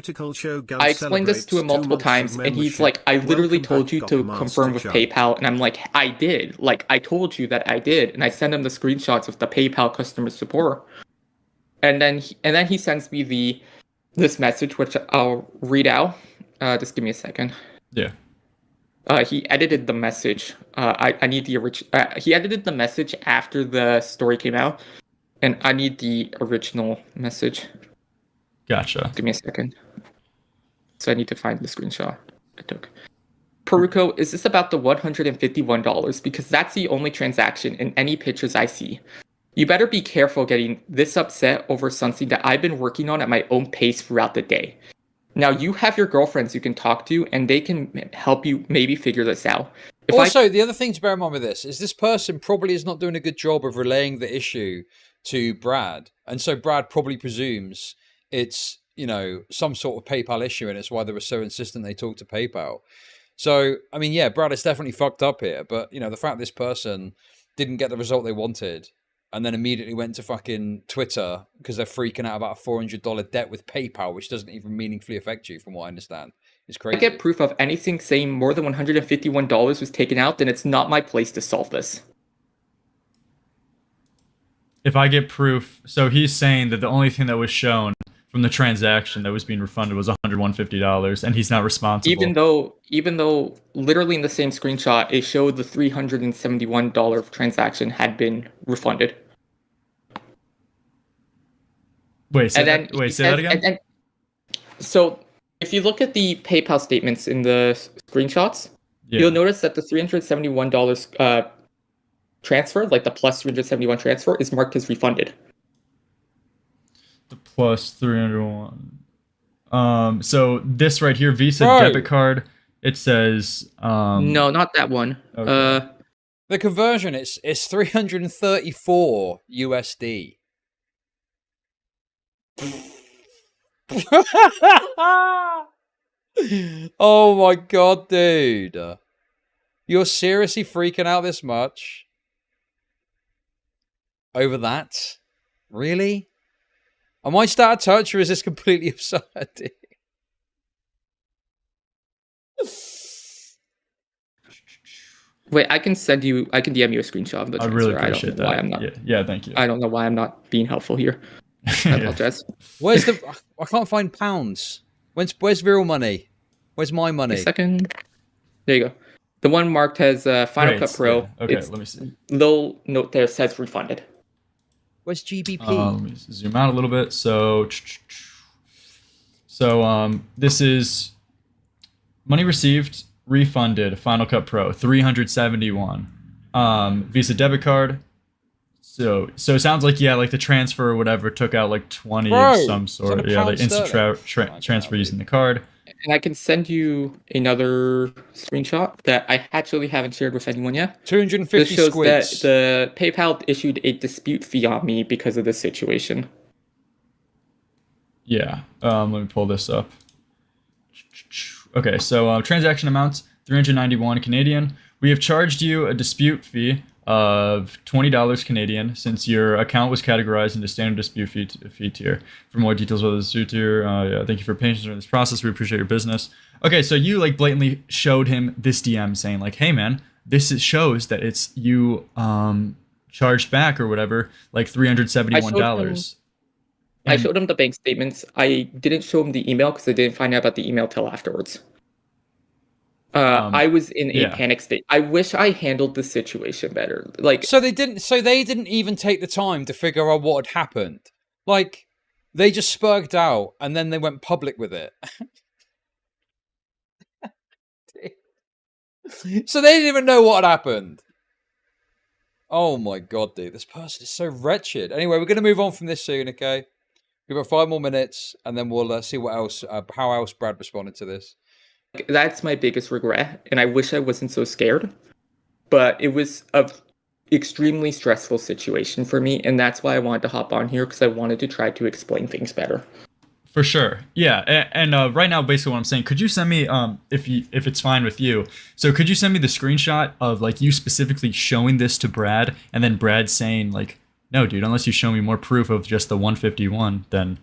Speaker 8: explained this to him multiple times, and he's like, I literally told you to confirm with PayPal, and I'm like, I did. Like, I told you that I did, and I send him the screenshots of the PayPal customer support. And then he sends me this message, which I'll read out. Just give me a second.
Speaker 7: Yeah.
Speaker 8: He edited the message. I need the original. He edited the message after the story came out, and I need the original message.
Speaker 7: Gotcha.
Speaker 8: Give me a second. So I need to find the screenshot I took. Peruko, is this about the $151? Because that's the only transaction in any pictures I see. You better be careful getting this upset over something that I've been working on at my own pace throughout the day. Now you have your girlfriends you can talk to, and they can help you maybe figure this out.
Speaker 3: The other thing to bear in mind with this person probably is not doing a good job of relaying the issue to Brad. And so Brad probably presumes it's, you know, some sort of PayPal issue, and it's why they were so insistent they talk to PayPal. So, I mean, yeah, Brad is definitely fucked up here, but, you know, the fact this person didn't get the result they wanted and then immediately went to fucking Twitter because they're freaking out about a $400 debt with PayPal, which doesn't even meaningfully affect you, from what I understand. It's crazy.
Speaker 8: If I get proof of anything saying more than $151 was taken out, then it's not my place to solve this.
Speaker 7: If I get proof, so he's saying that the only thing that was shown from the transaction that was being refunded was $150, and he's not responsible.
Speaker 8: Even though literally in the same screenshot, it showed the $371 transaction had been refunded.
Speaker 7: Say that again?
Speaker 8: So if you look at the PayPal statements in the screenshots, you'll notice that the $371 transfer, like the plus 371 transfer, is marked as refunded.
Speaker 7: The plus 301. So this right here, Visa debit card, it says
Speaker 8: no, not that one.
Speaker 3: Okay. The conversion it's 334 USD. Oh my god, dude. You're seriously freaking out this much? Over that? Really? Am I still out of touch, or is this completely absurd?
Speaker 8: Wait, I can DM you a screenshot of the
Speaker 7: I
Speaker 8: transfer.
Speaker 7: really appreciate that.
Speaker 8: Why I'm not.
Speaker 7: Yeah, thank you.
Speaker 8: I don't know why I'm not being helpful here. I apologize.
Speaker 3: Where's the? I can't find pounds. Where's real money? Where's my money?
Speaker 8: A second. There you go. The one marked as Final Cut Pro.
Speaker 7: Yeah. Okay, let me see.
Speaker 8: Little note there says refunded.
Speaker 3: Where's GBP?
Speaker 7: Let me zoom out a little bit. So this is money received, refunded, Final Cut Pro, 371. Visa debit card. So it sounds like, yeah, like the transfer or whatever took out like 20 of some sort. Yeah, like instant transfer using the card.
Speaker 8: And I can send you another screenshot that I actually haven't shared with anyone yet.
Speaker 3: 250
Speaker 8: This shows
Speaker 3: squids.
Speaker 8: that the PayPal issued a dispute fee on me because of this situation.
Speaker 7: Yeah. Let me pull this up. Okay, so transaction amounts 391 Canadian. We have charged you a dispute fee of $20 Canadian since your account was categorized into standard dispute fee tier. For more details about the dispute tier, thank you for your patience during this process. We appreciate your business. Okay, so you like blatantly showed him this DM saying like, hey man, shows that it's you charged back or whatever, like $371.
Speaker 8: I showed him the bank statements. I didn't show him the email because I didn't find out about the email till afterwards. I was in a panic state. I wish I handled the situation better. Like,
Speaker 3: so they didn't even take the time to figure out what had happened. Like, they just spurged out and then they went public with it. So they didn't even know what had happened. Oh my god, dude, this person is so wretched. Anyway, we're going to move on from this soon, okay? We've got 5 more minutes, and then we'll see what else, how else Brad responded to this.
Speaker 8: That's my biggest regret, and I wish I wasn't so scared. But it was a extremely stressful situation for me, and that's why I wanted to hop on here, because I wanted to try to explain things better.
Speaker 7: For sure, yeah. And right now, basically, what I'm saying, could you send me, if it's fine with you, so could you send me the screenshot of like you specifically showing this to Brad, and then Brad saying like, no, dude, unless you show me more proof of just the 151, then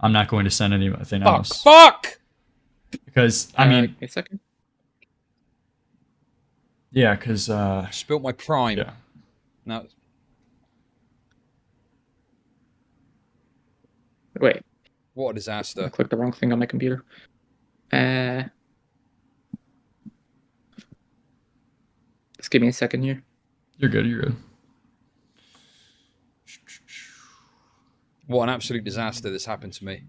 Speaker 7: I'm not going to send anything else.
Speaker 3: Fuck!
Speaker 7: Because, I mean...
Speaker 8: A second.
Speaker 7: Yeah, because...
Speaker 3: Spilt my prime.
Speaker 7: Yeah.
Speaker 3: No.
Speaker 8: Wait.
Speaker 3: What a disaster.
Speaker 8: I clicked the wrong thing on my computer. Just give me a second here.
Speaker 7: You're good.
Speaker 3: What an absolute disaster this happened to me.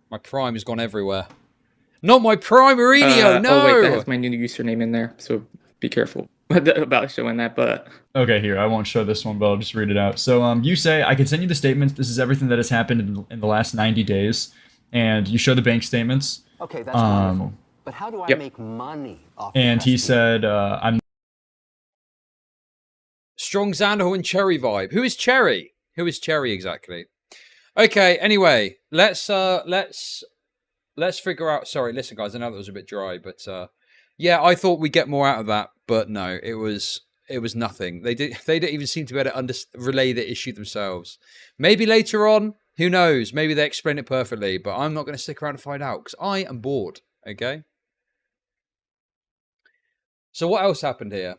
Speaker 3: My prime has gone everywhere. Not my prime Mourinho, no!
Speaker 8: Oh wait, that has my new username in there, so be careful about showing that, but...
Speaker 7: Okay, here, I won't show this one, but I'll just read it out. So, you say, I can send you the statements. This is everything that has happened in the last 90 days. And you show the bank statements.
Speaker 6: Okay, that's wonderful. But how do I make money off
Speaker 7: And he said, I'm...
Speaker 3: Strong Xanderhorn Cherry vibe. Who is Cherry? Who is Cherry exactly? Okay, anyway, let's figure out... Sorry, listen, guys, I know that was a bit dry, but... yeah, I thought we'd get more out of that, but no, it was nothing. They didn't even seem to be able to relay the issue themselves. Maybe later on, who knows? Maybe they explain it perfectly, but I'm not going to stick around to find out because I am bored. Okay. So what else happened here?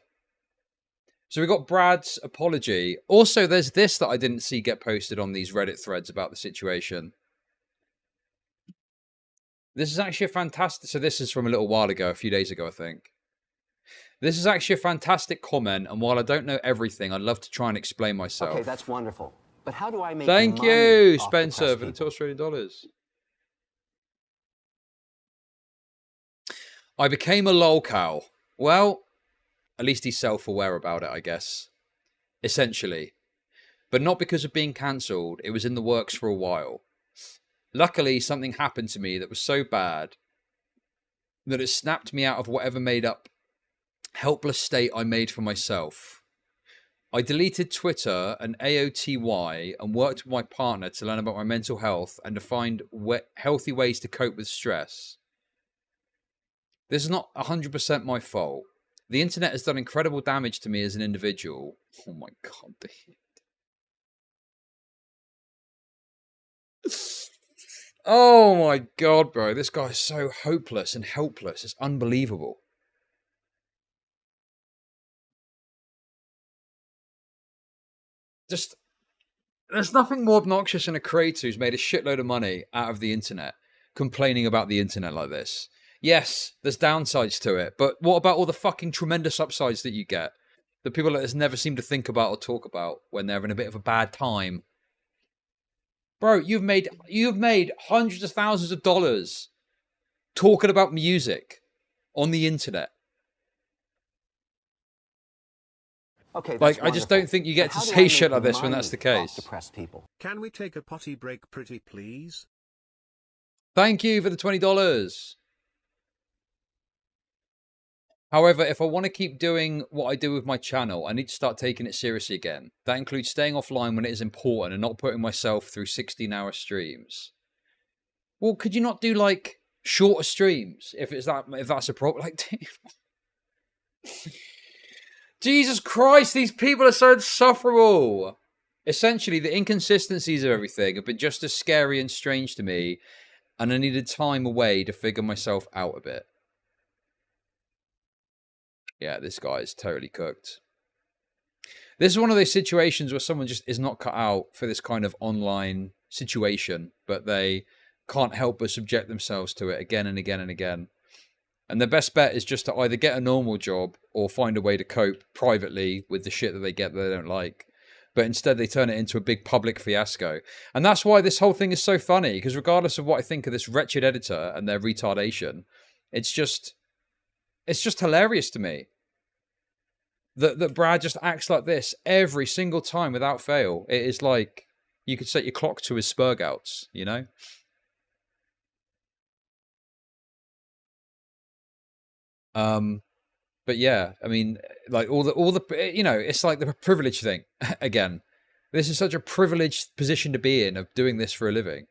Speaker 3: So we got Brad's apology. Also, there's this that I didn't see get posted on these Reddit threads about the situation. This is actually a fantastic... So this is from a little while ago, a few days ago, I think. This is actually a fantastic comment, and while I don't know everything, I'd love to try and explain myself.
Speaker 6: Okay, that's wonderful. But how do I make
Speaker 3: Thank
Speaker 6: money
Speaker 3: you,
Speaker 6: off
Speaker 3: Spencer, for the
Speaker 6: depressed people?
Speaker 3: $2 Australian. I became a lol cow. Well, at least he's self-aware about it, I guess. Essentially. But not because of being cancelled. It was in the works for a while. Luckily, something happened to me that was so bad that it snapped me out of whatever made up helpless state I made for myself. I deleted Twitter and AOTY and worked with my partner to learn about my mental health and to find healthy ways to cope with stress. This is not 100% my fault. The internet has done incredible damage to me as an individual. Oh my god. Oh my god, bro. This guy is so hopeless and helpless. It's unbelievable. Just, there's nothing more obnoxious than a creator who's made a shitload of money out of the internet complaining about the internet like this. Yes, there's downsides to it, but what about all the fucking tremendous upsides that you get? The people that just never seem to think about or talk about when they're having a bit of a bad time. Bro, you've made hundreds of thousands of dollars talking about music on the internet.
Speaker 6: Okay,
Speaker 3: like, I just don't think you get to say shit like this when that's the case.
Speaker 4: Can we take a potty break, pretty please?
Speaker 3: Thank you for the $20. However, if I want to keep doing what I do with my channel, I need to start taking it seriously again. That includes staying offline when it is important and not putting myself through 16-hour streams. Well, could you not do, like, shorter streams if that's a problem? Like, Jesus Christ, these people are so insufferable. Essentially, the inconsistencies of everything have been just as scary and strange to me, and I needed time away to figure myself out a bit. Yeah, this guy is totally cooked. This is one of those situations where someone just is not cut out for this kind of online situation, but they can't help but subject themselves to it again and again and again. And their best bet is just to either get a normal job or find a way to cope privately with the shit that they get that they don't like. But instead they turn it into a big public fiasco. And that's why this whole thing is so funny, because regardless of what I think of this wretched editor and their retardation, it's just hilarious to me that Brad just acts like this every single time without fail. It is like you could set your clock to his spurgouts, you know? But yeah, I mean, like all the you know, it's like the privilege thing again. This is such a privileged position to be in, of doing this for a living.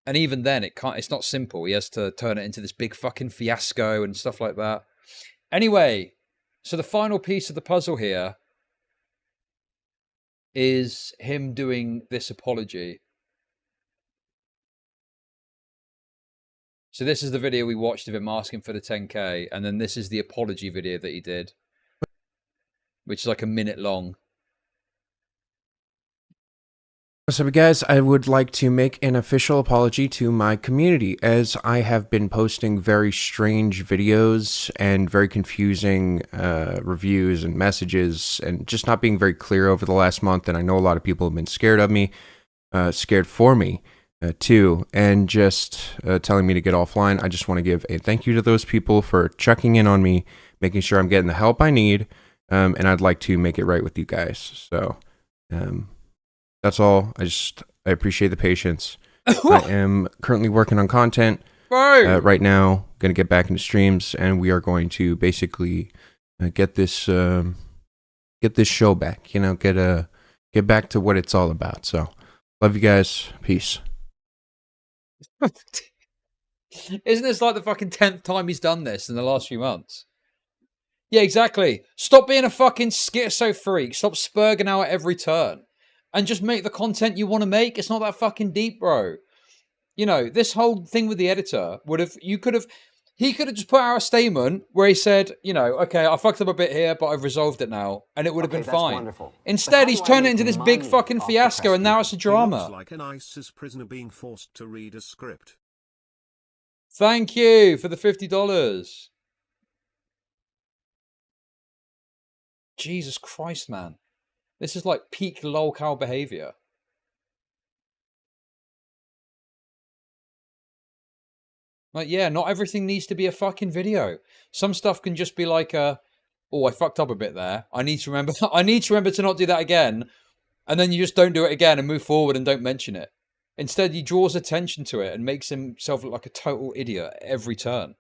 Speaker 3: And even then, it's not simple. He has to turn it into this big fucking fiasco and stuff like that. Anyway, so the final piece of the puzzle here is him doing this apology. So this is the video we watched of him asking for the 10K, and then this is the apology video that he did, which is like a minute long.
Speaker 1: What's up, guys? I would like to make an official apology to my community, as I have been posting very strange videos and very confusing reviews and messages, and just not being very clear over the last month. And I know a lot of people have been scared of me, scared for me too, and just telling me to get offline. I just want to give a thank you to those people for checking in on me, making sure I'm getting the help I need, and I'd like to make it right with you guys. So that's all. I appreciate the patience. I am currently working on content right now. Going to get back into streams, and we are going to basically get this show back. You know, get back to what it's all about. So, love you guys. Peace.
Speaker 3: Isn't this like the fucking 10th time he's done this in the last few months? Yeah, exactly. Stop being a fucking schizo freak. Stop spurging out at every turn. And just make the content you want to make. It's not that fucking deep, bro. You know, this whole thing with the editor he could have just put out a statement where he said, you know, okay, I fucked up a bit here, but I've resolved it now, and it would have been fine.
Speaker 6: Wonderful.
Speaker 3: Instead, he's turned it into this big fucking fiasco, and now it's a drama.
Speaker 4: He looks like an ISIS prisoner being forced to read a script.
Speaker 3: Thank you for the $50. Jesus Christ, man. This is like peak lolcow behavior. Like, yeah, not everything needs to be a fucking video. Some stuff can just be like oh, I fucked up a bit there. I need to remember to not do that again. And then you just don't do it again and move forward and don't mention it. Instead, he draws attention to it and makes himself look like a total idiot at every turn.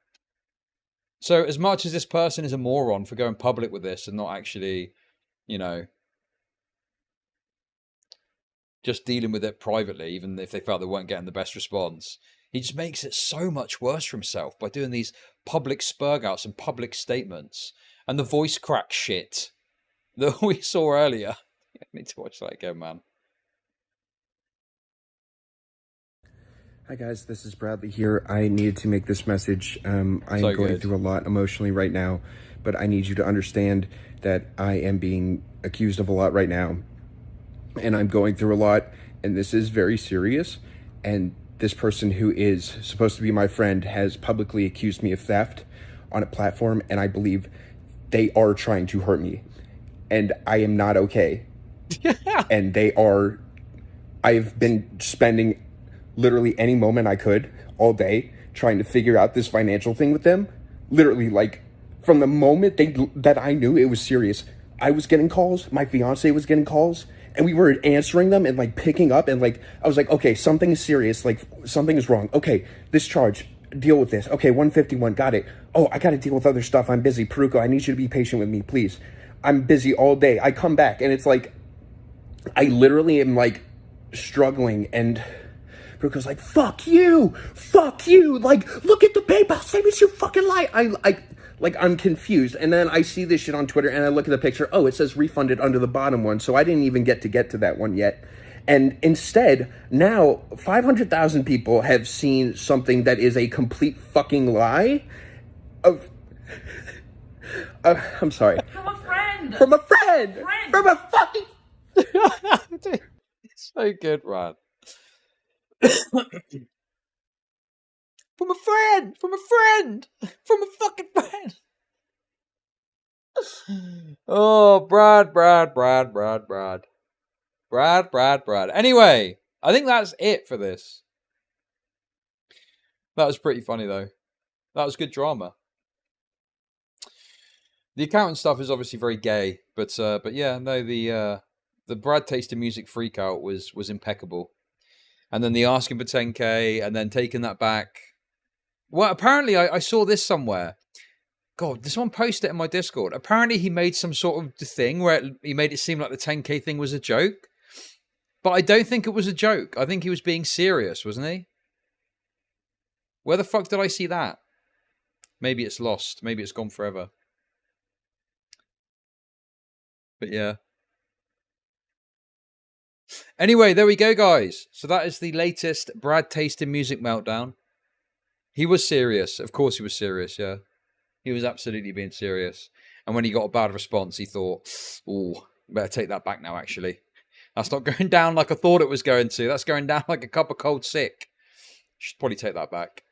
Speaker 3: So as much as this person is a moron for going public with this and not actually you know, just dealing with it privately, even if they felt they weren't getting the best response. He just makes it so much worse for himself by doing these public spurgouts and public statements and the voice crack shit that we saw earlier. I need to watch that again, man.
Speaker 2: Hi guys, this is Bradley here. I needed to make this message. I am going through a lot emotionally right now, but I need you to understand that I am being accused of a lot right now. And I'm going through a lot, and this is very serious. And this person who is supposed to be my friend has publicly accused me of theft on a platform, and I believe they are trying to hurt me. And I am not okay. And I've been spending literally any moment I could all day trying to figure out this financial thing with them. Literally, like, from the moment that I knew it was serious, I was getting calls, my fiance was getting calls, and we were answering them and, like, picking up, and, like, I was like, okay, something is serious, like, something is wrong. Okay, this charge, deal with this. Okay, 151, got it. Oh, I gotta deal with other stuff, I'm busy. Peruko, I need you to be patient with me, please. I'm busy all day. I come back, and it's like, I literally am, like, struggling, and Peruko's like, fuck you, like, look at the PayPal statements, you fucking lie. I'm confused, and then I see this shit on Twitter, and I look at the picture, oh, it says refunded under the bottom one, so I didn't even get to that one yet. And instead, now, 500,000 people have seen something that is a complete fucking lie. I'm sorry.
Speaker 9: From a friend!
Speaker 2: From a friend! From a fucking...
Speaker 3: It's so good, man. From a friend! From a fucking friend! Oh, Brad. Anyway, I think that's it for this. That was pretty funny, though. That was good drama. The accountant stuff is obviously very gay, but yeah, no, the BradTasteInMusic freakout was impeccable. And then the asking for 10K and then taking that back. Well, apparently I saw this somewhere. God, did someone post it in my Discord? Apparently he made some sort of thing where he made it seem like the 10K thing was a joke. But I don't think it was a joke. I think he was being serious, wasn't he? Where the fuck did I see that? Maybe it's lost. Maybe it's gone forever. But yeah. Anyway, there we go, guys. So that is the latest BradTasteInMusic meltdown. He was serious. Of course he was serious, yeah. He was absolutely being serious. And when he got a bad response, he thought, oh, better take that back now, actually. That's not going down like I thought it was going to. That's going down like a cup of cold sick. Should probably take that back.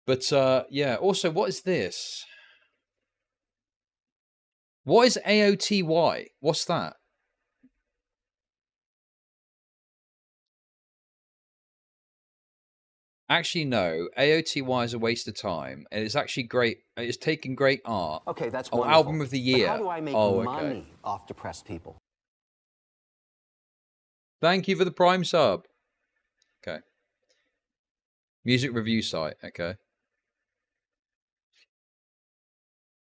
Speaker 3: But, yeah. Also, what is this? What is AOTY? What's that? Actually, no. AOTY is a waste of time. And it's actually great. It's taking great art.
Speaker 6: Okay, that's
Speaker 3: wonderful.
Speaker 6: wonderful.
Speaker 3: Album of the year.
Speaker 6: But how do I make money off depressed people?
Speaker 3: Thank you for the Prime sub. Okay. Music review site. Okay.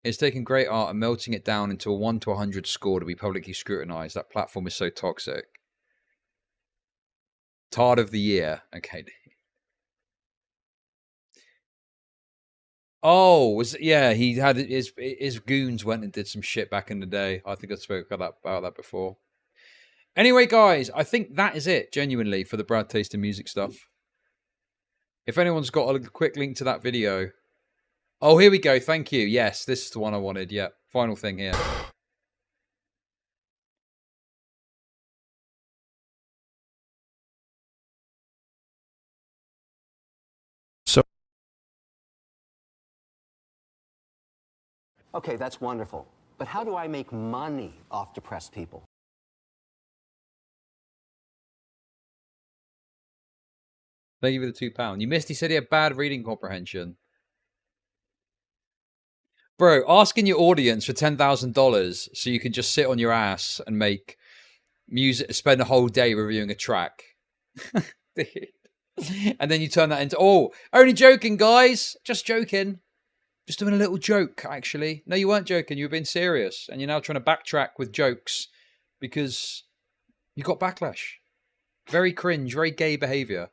Speaker 3: It's taking great art and melting it down into a 1 to 100 score to be publicly scrutinized. That platform is so toxic. Tard of the year. Okay. Oh, yeah, he had his goons went and did some shit back in the day. I think I spoke about that before. Anyway, guys, I think that is it, genuinely, for the BradTasteInMusic stuff. If anyone's got a quick link to that video. Oh, here we go. Thank you. Yes, this is the one I wanted. Yeah, final thing here.
Speaker 6: Okay, that's wonderful. But how do I make money off depressed people?
Speaker 3: Thank you for the £2. You missed. He said he had bad reading comprehension. Bro, asking your audience for $10,000 so you can just sit on your ass and make music, spend a whole day reviewing a track. And then you turn that into, oh, only joking, guys. Just joking. Just doing a little joke, actually. No, you weren't joking. You were being serious. And you're now trying to backtrack with jokes because you got backlash. Very cringe, very gay behavior.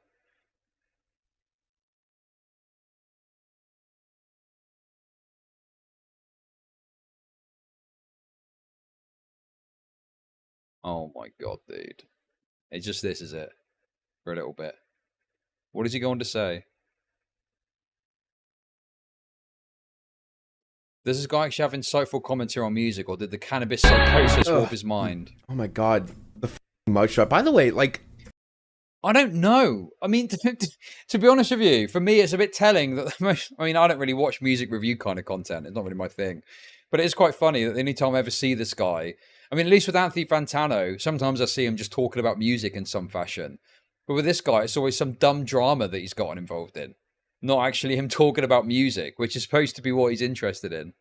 Speaker 3: Oh my god, dude. It's just this, is it? For a little bit. What is he going to say? Does this guy actually have insightful commentary on music, or did the cannabis psychosis warp his mind?
Speaker 1: Oh my god, the mugshot. By the way, like,
Speaker 3: I don't know. I mean, to be honest with you, for me, it's a bit telling that the most. I mean, I don't really watch music review kind of content. It's not really my thing. But it is quite funny that any time I ever see this guy, I mean, at least with Anthony Fantano, sometimes I see him just talking about music in some fashion. But with this guy, it's always some dumb drama that he's gotten involved in. Not actually him talking about music, which is supposed to be what he's interested in.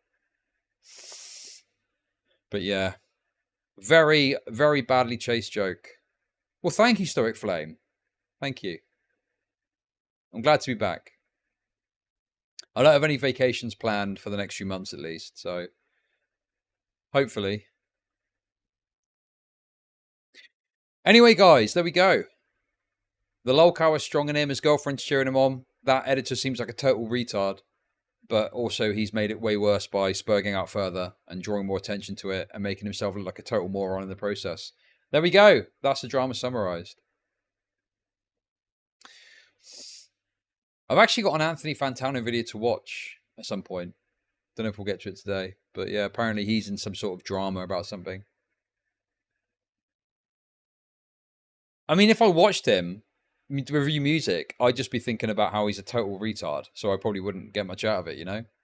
Speaker 3: But yeah, very, very badly chased joke. Well, thank you, Stoic Flame. Thank you. I'm glad to be back. I don't have any vacations planned for the next few months at least, so hopefully. Anyway, guys, there we go. The lolcow is strong in him, his girlfriend's cheering him on. That editor seems like a total retard, but also he's made it way worse by spurging out further and drawing more attention to it and making himself look like a total moron in the process. There we go. That's the drama summarized. I've actually got an Anthony Fantano video to watch at some point. Don't know if we'll get to it today, but yeah, apparently he's in some sort of drama about something. I mean, if I watched him to review music, I'd just be thinking about how he's a total retard, so I probably wouldn't get much out of it, you know?